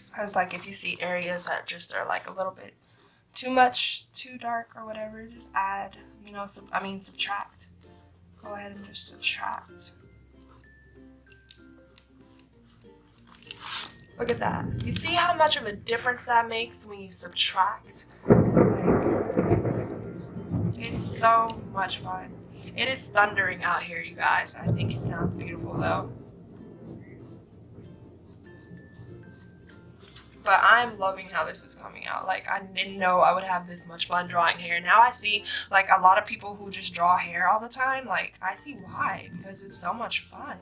Because like if you see areas that just are like a little bit too much, too dark or whatever, just add, you know, subtract. Go ahead and just subtract. Look at that. You see how much of a difference that makes when you subtract? Like, it's so much fun. It is thundering out here, you guys. I think it sounds beautiful though. But I'm loving how this is coming out. Like, I didn't know I would have this much fun drawing hair. Now I see, like, a lot of people who just draw hair all the time. Like, I see why, because it's so much fun.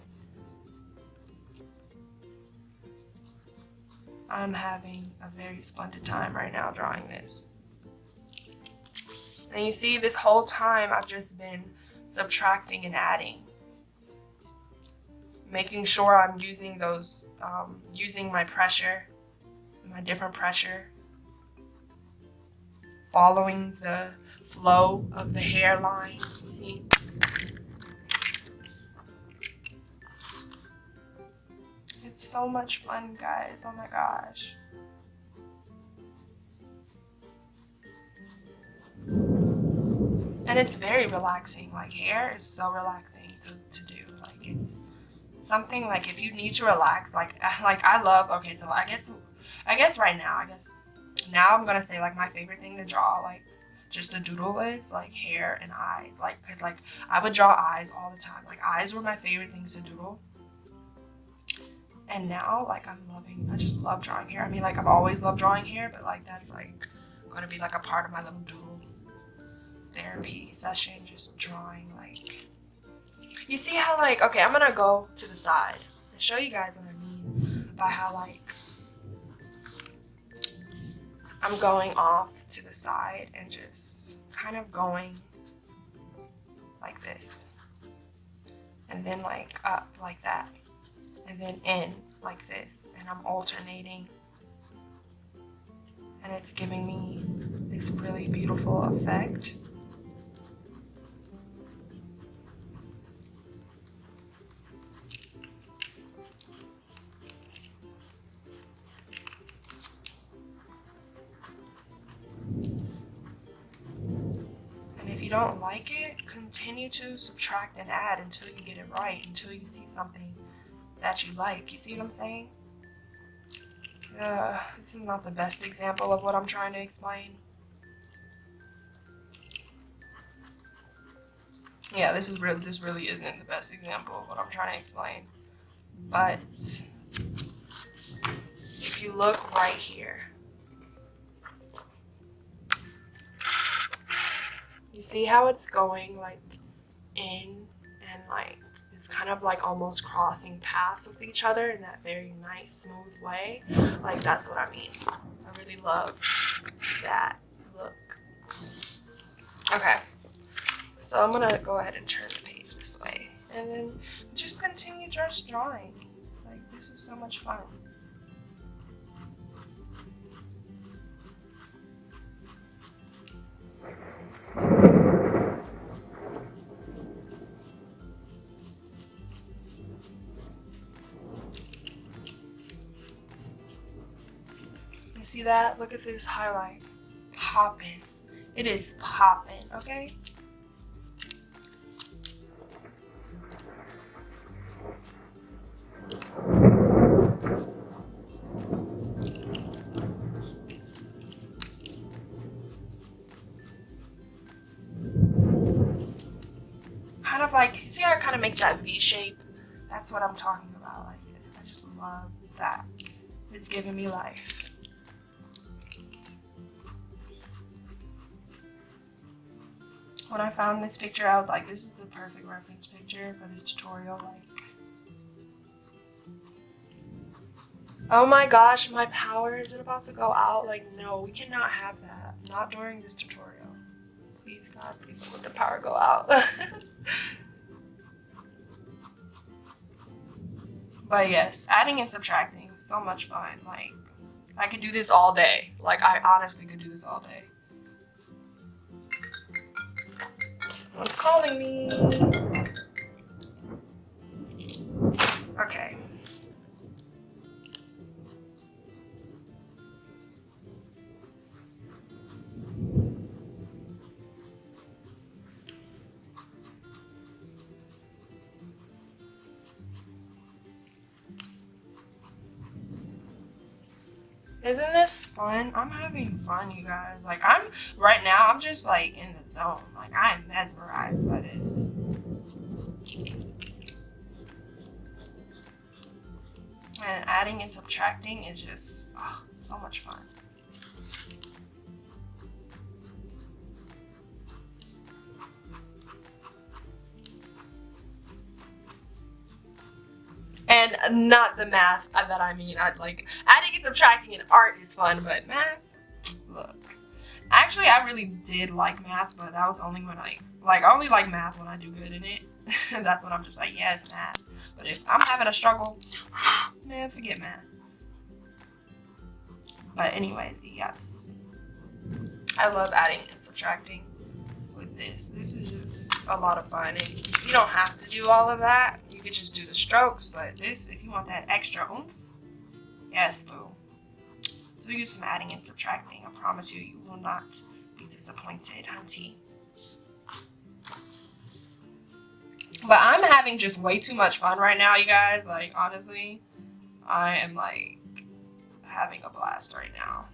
I'm having a very splendid time right now drawing this. And you see, this whole time I've just been subtracting and adding. Making sure I'm using those, using my pressure, my different pressure, following the flow of the hairlines, you see. It's so much fun, guys. Oh my gosh. And it's very relaxing. Like, hair is so relaxing to do. Like, it's something like if you need to relax, like I love, okay, so I guess right now, I'm gonna say like my favorite thing to draw, like just to doodle, is like hair and eyes. Like, cause like I would draw eyes all the time. Like, eyes were my favorite things to doodle. And now, like, I just love drawing hair. I mean, like, I've always loved drawing hair, but like that's like gonna be like a part of my little doodle therapy session, just drawing. Like, you see how, like, okay, I'm gonna go to the side and show you guys what I mean by how, like, I'm going off to the side and just kind of going like this, and then like up like that, and then in like this, and I'm alternating, and it's giving me this really beautiful effect. If you don't like it, continue to subtract and add until you get it right, until you see something that you like. You see what I'm saying? This is not the best example of what I'm trying to explain. Yeah, this really isn't the best example of what I'm trying to explain. But if you look right here, you see how it's going like in, and like it's kind of like almost crossing paths with each other in that very nice, smooth way. Like, that's what I mean. I really love that look. Okay, so I'm gonna go ahead and turn the page this way, and then just continue just drawing. Like, this is so much fun. You see that? Look at this highlight popping. It is popping, okay? Kind of like, see how it kind of makes that V shape? That's what I'm talking about. Like, I just love that. It's giving me life. When I found this picture, I was like, this is the perfect reference picture for this tutorial. Like, oh my gosh, my power is about to go out. Like, no, we cannot have that. Not during this tutorial. Please, God, please don't let the power go out. But yes, adding and subtracting is so much fun. Like, I could do this all day. Like, I honestly could do this all day. Someone's calling me. Okay. Isn't this fun? I'm having fun, you guys. Like, right now, I'm just, like, in the zone. Like, I'm mesmerized by this. And adding and subtracting is just, so much fun. And not the math that I mean. I'd like adding and subtracting in art is fun, but math, look. Actually, I really did like math, but that was only when I only like math when I do good in it. That's when I'm just like, yes, math. But if I'm having a struggle, man, forget math. But anyways, yes. I love adding and subtracting with this. This is just a lot of fun. And you don't have to do all of that. You could just do the strokes, but this, if you want that extra oomph, yes, boo. So we do some adding and subtracting. I promise you, you will not be disappointed, hunty. But I'm having just way too much fun right now, you guys. Like, honestly, I am like having a blast right now.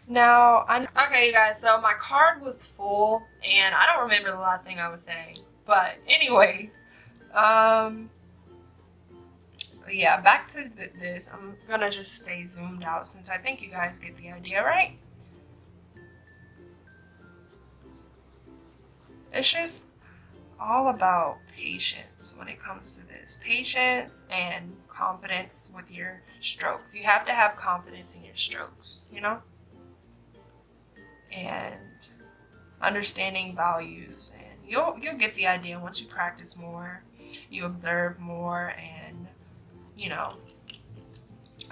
Now, okay, you guys, so my card was full, and I don't remember the last thing I was saying. But anyways, yeah, back to this. I'm gonna just stay zoomed out since I think you guys get the idea, right? It's just all about patience when it comes to this. Patience and confidence with your strokes. You have to have confidence in your strokes, you know? And understanding values, and you'll get the idea once you practice more, you observe more, and you know,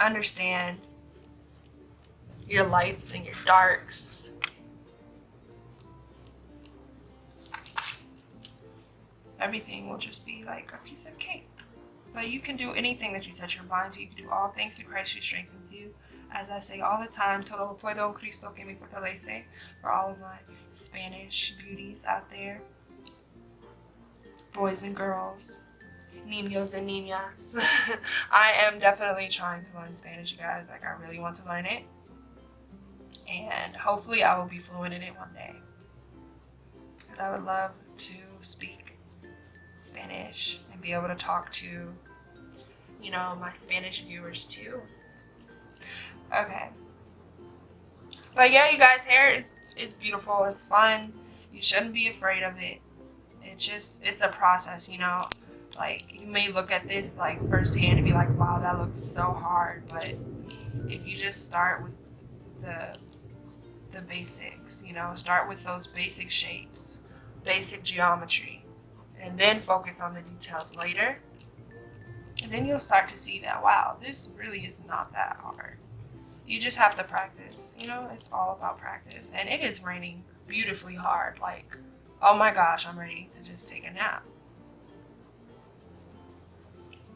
understand your lights and your darks. Everything will just be like a piece of cake. But you can do anything that you set your mind to. You can do all things through Christ who strengthens you. As I say all the time, todo lo puedo en Cristo que me fortalece. For all of my Spanish beauties out there, boys and girls, niños and niñas. I am definitely trying to learn Spanish, you guys. Like, I really want to learn it. And hopefully I will be fluent in it one day. Because I would love to speak Spanish and be able to talk to, you know, my Spanish viewers too. Okay. But yeah, you guys, hair is It's beautiful. It's fun. You shouldn't be afraid of it. It's a process, you know. Like, you may look at this like firsthand and be like, wow, that looks so hard. But if you just start with the basics, you know, start with those basic shapes, basic geometry, and then focus on the details later. And then you'll start to see that, wow, this really is not that hard. You just have to practice, you know, it's all about practice. And it is raining beautifully hard. Like, oh my gosh, I'm ready to just take a nap.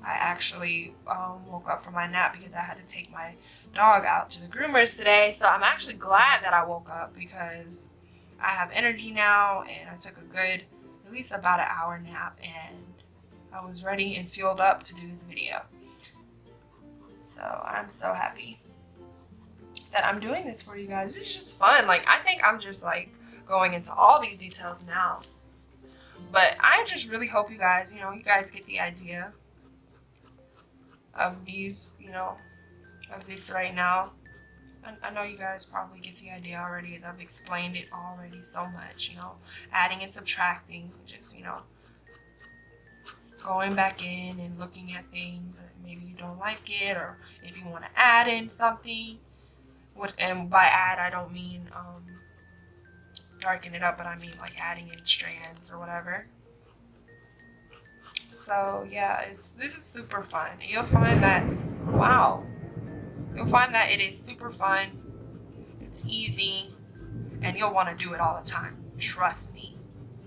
I actually woke up from my nap because I had to take my dog out to the groomers today. So I'm actually glad that I woke up because I have energy now, and I took a good, at least about an hour nap, and I was ready and fueled up to do this video. So I'm so happy that I'm doing this for you guys. This is just fun. Like, I think I'm just like going into all these details now. But I just really hope you guys, you know, you guys get the idea of these, you know, of this right now. I know you guys probably get the idea already. I've explained it already so much, you know, adding and subtracting, just, you know, going back in and looking at things that maybe you don't like it, or if you want to add in something. And by add, I don't mean darken it up, but I mean like adding in strands or whatever. So yeah, this is super fun. You'll find that, wow, you'll find that it is super fun. It's easy, and you'll want to do it all the time. Trust me.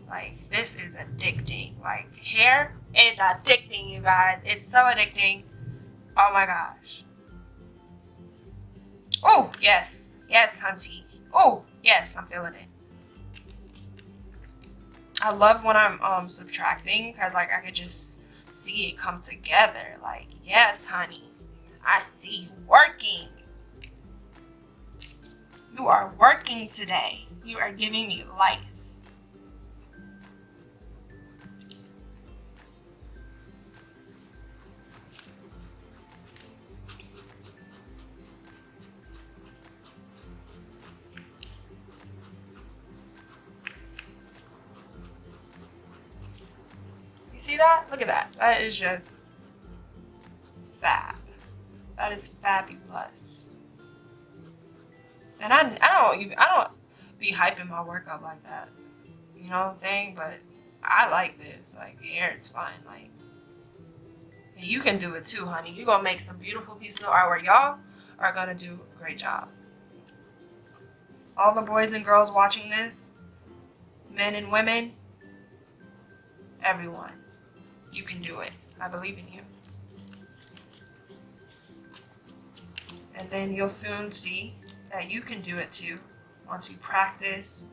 Like, this is addicting. Like, hair is addicting, you guys. It's so addicting. Oh my gosh. Oh, yes. Yes, hunty. Oh, yes, I'm feeling it. I love when I'm subtracting, because like I could just see it come together. Like, yes, honey, I see you working. You are working today. You are giving me life. See that? Look at that. That is just fab. That is fabulous. And I don't be hyping my work up like that. You know what I'm saying? But I like this. Like, hair is fun. Like, and you can do it too, honey. You're gonna make some beautiful pieces of artwork. Y'all are gonna do a great job. All the boys and girls watching this, men and women, everyone. You can do it. I believe in you. And then you'll soon see that you can do it too once you practice.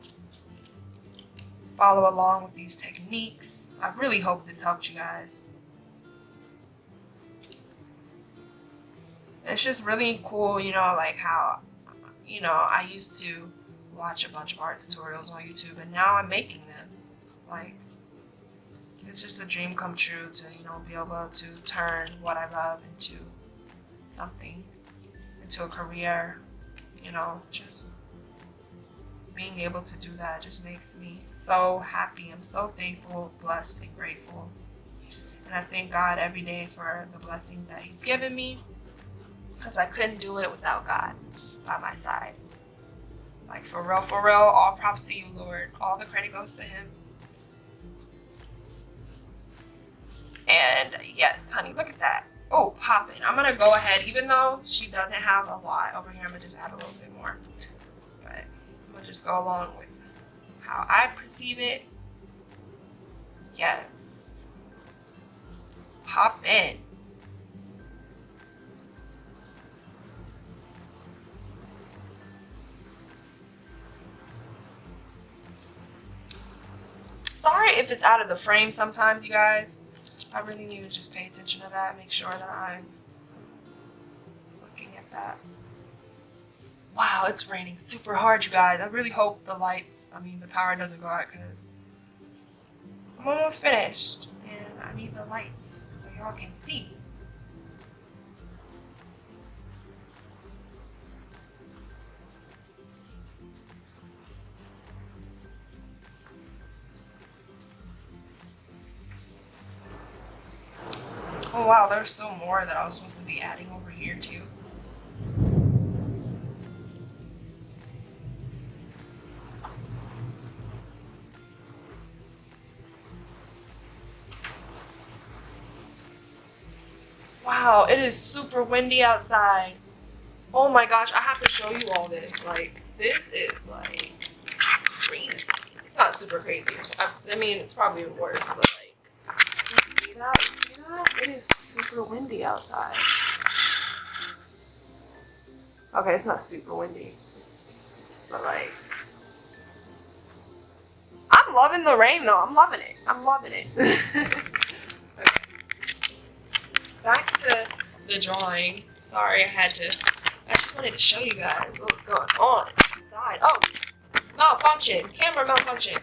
Follow along with these techniques. I really hope this helped you guys. It's just really cool, you know, like how, you know, I used to watch a bunch of art tutorials on YouTube, and now I'm making them. Like, it's just a dream come true to, you know, be able to turn what I love into something, into a career, you know, just being able to do that just makes me so happy. I'm so thankful, blessed, and grateful. And I thank God every day for the blessings that He's given me, because I couldn't do it without God by my side. Like, for real, all props to you, Lord. All the credit goes to Him. And yes, honey, look at that. Oh, popping. I'm going to go ahead, even though she doesn't have a lot over here, I'm going to just add a little bit more. But I'm going to just go along with how I perceive it. Yes. Pop in. Sorry if it's out of the frame sometimes, you guys. I really need to just pay attention to that, make sure that I'm looking at that. Wow, it's raining super hard, you guys. I really hope the power doesn't go out, because I'm almost finished and I need the lights so y'all can see. Oh wow, there's still more that I was supposed to be adding over here too. Wow, it is super windy outside. Oh my gosh, I have to show you all this. Like, this is like crazy. It's not super crazy. I mean, it's probably worse, but like, you see that? You see that? It is super windy outside. Okay, it's not super windy, but like, I'm loving the rain though. I'm loving it. I'm loving it. Okay. Back to the drawing. Sorry, I just wanted to show you guys what was going on inside. Oh, malfunction. Camera malfunction.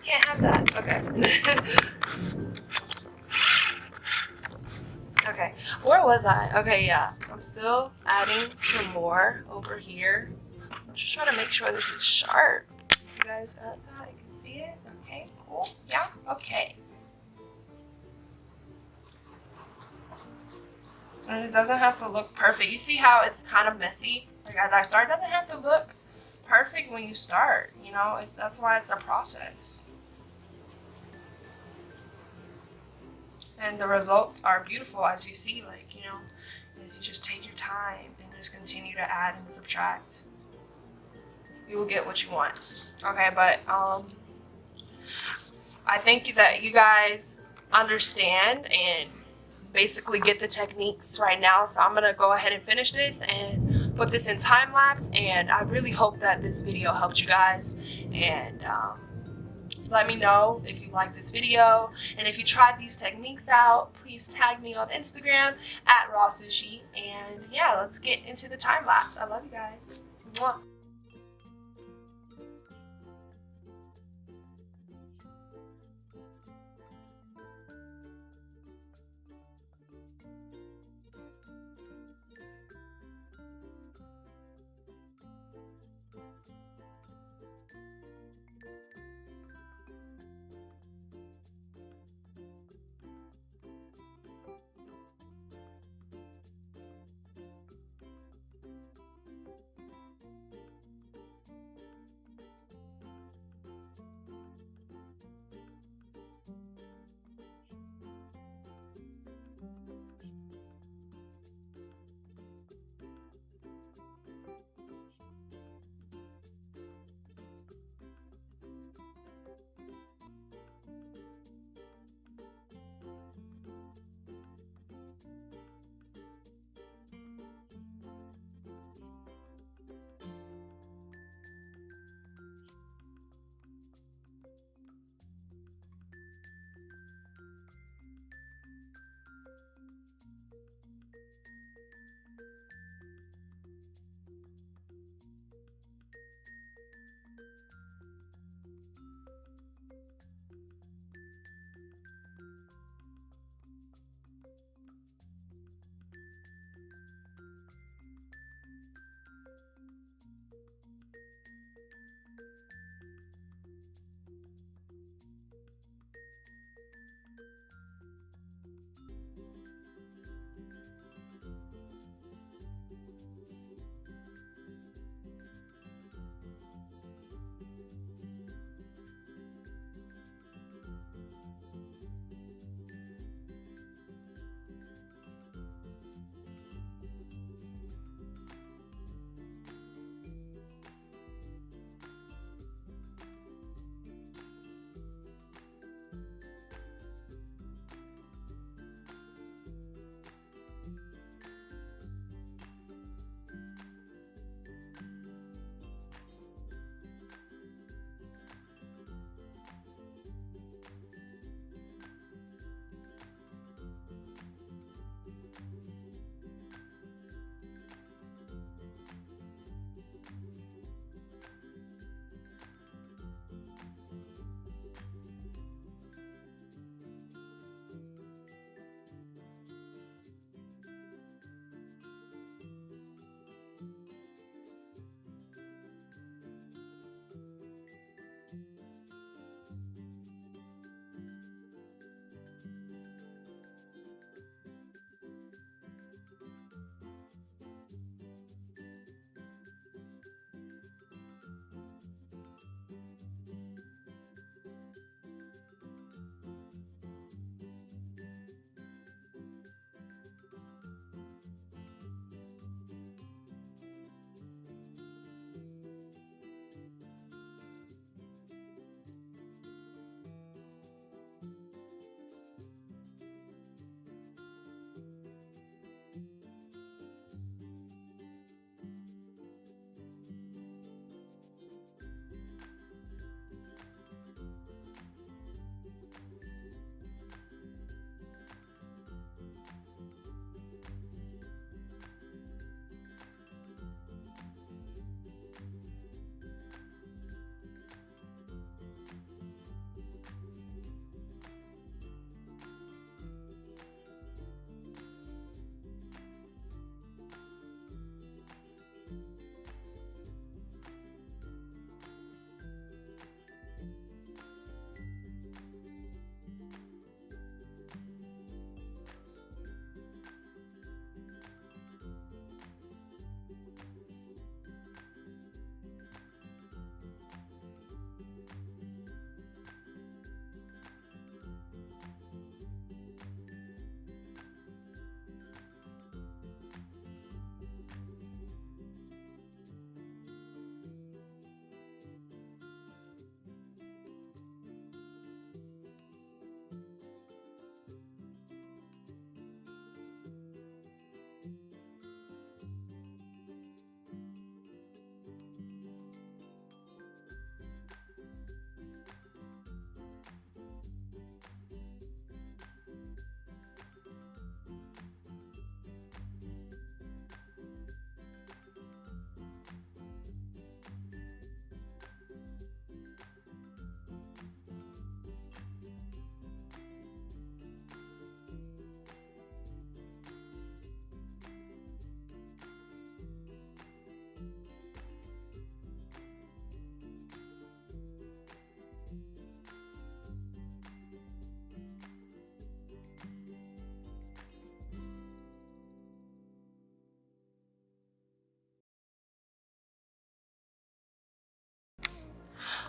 Can't have that. Okay. Okay, where was I? Okay, yeah. I'm still adding some more over here. I'm just trying to make sure this is sharp. You guys got that? You can see it? Okay, cool. Yeah, okay. And it doesn't have to look perfect. You see how it's kind of messy? Like as I start, it doesn't have to look perfect when you start. You know, that's why it's a process. And the results are beautiful, as you see. Like, you know, if you just take your time and just continue to add and subtract, you will get what you want. Okay, but I think that you guys understand and basically get the techniques right now. So I'm gonna go ahead and finish this and put this in time lapse, and I really hope that this video helped you guys. And let me know if you like this video, and if you tried these techniques out, please tag me on Instagram at rawsushi. And yeah, let's get into the time lapse. I love you guys. Mwah.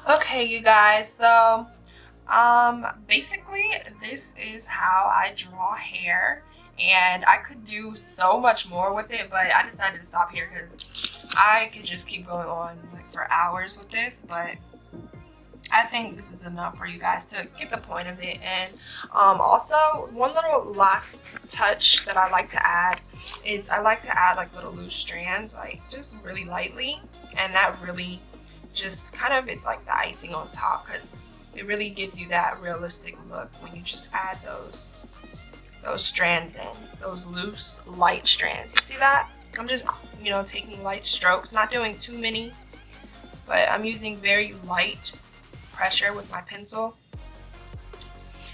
Okay, you guys, so basically this is how I draw hair, and I could do so much more with it, but I decided to stop here because I could just keep going on like for hours with this, but I think this is enough for you guys to get the point of it. And also one little last touch that I like to add is I like to add like little loose strands, like just really lightly, and that really just kind of is like the icing on top, because it really gives you that realistic look when you just add those strands in, those loose light strands. You see that? I'm just, you know, taking light strokes, not doing too many, but I'm using very light pressure with my pencil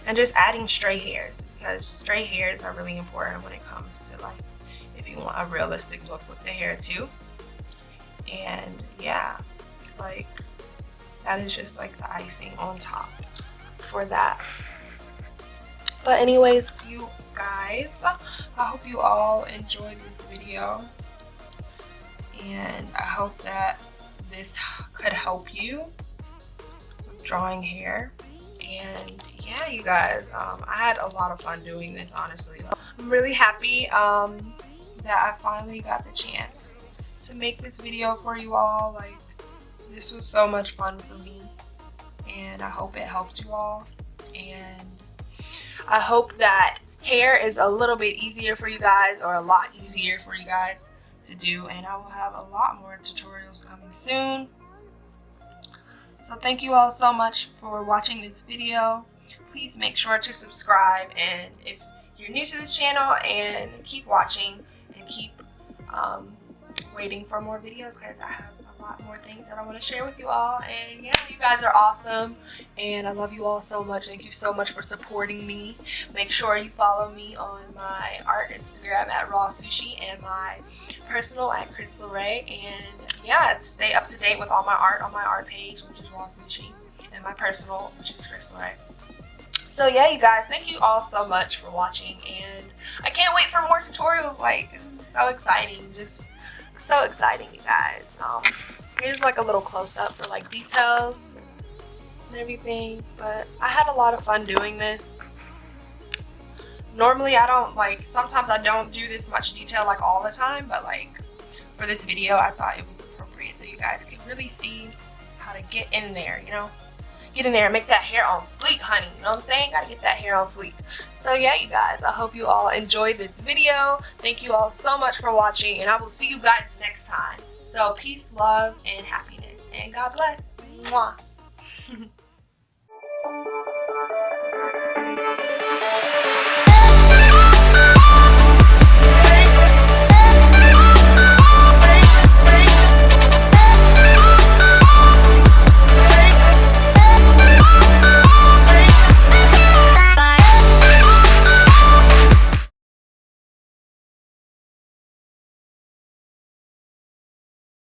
and just adding stray hairs, because stray hairs are really important when it comes to like if you want a realistic look with the hair too. And yeah, like that is just like the icing on top for that. But anyways, you guys, I hope you all enjoyed this video, and I hope that this could help you with drawing hair. And yeah, you guys, I had a lot of fun doing this, honestly. I'm really happy that I finally got the chance to make this video for you all. Like, this was so much fun for me, and I hope it helped you all. And I hope that hair is a little bit easier for you guys, or a lot easier for you guys to do, and I will have a lot more tutorials coming soon. So thank you all so much for watching this video. Please make sure to subscribe, and if you're new to this channel, and keep watching and keep waiting for more videos, because I have a lot more things that I want to share with you all. And yeah, you guys are awesome, and I love you all so much. Thank you so much for supporting me. Make sure you follow me on my art Instagram at Raw Sushi, and my personal at Chris Lerae. And yeah, stay up to date with all my art on my art page, which is Raw Sushi, and my personal, which is Chris Lerae. So yeah, you guys, thank you all so much for watching, and I can't wait for more tutorials. Like, this is so exciting, just so exciting, you guys. Here's like a little close-up for like details and everything, but I had a lot of fun doing this. Normally I don't, like, sometimes I don't do this much detail like all the time, but like for this video I thought it was appropriate so you guys could really see how to get in there, you know? Get in there and make that hair on fleek, honey. You know what I'm saying? Gotta get that hair on fleek. So yeah, you guys, I hope you all enjoyed this video. Thank you all so much for watching, and I will see you guys next time. So peace, love, and happiness. And God bless. Mwah.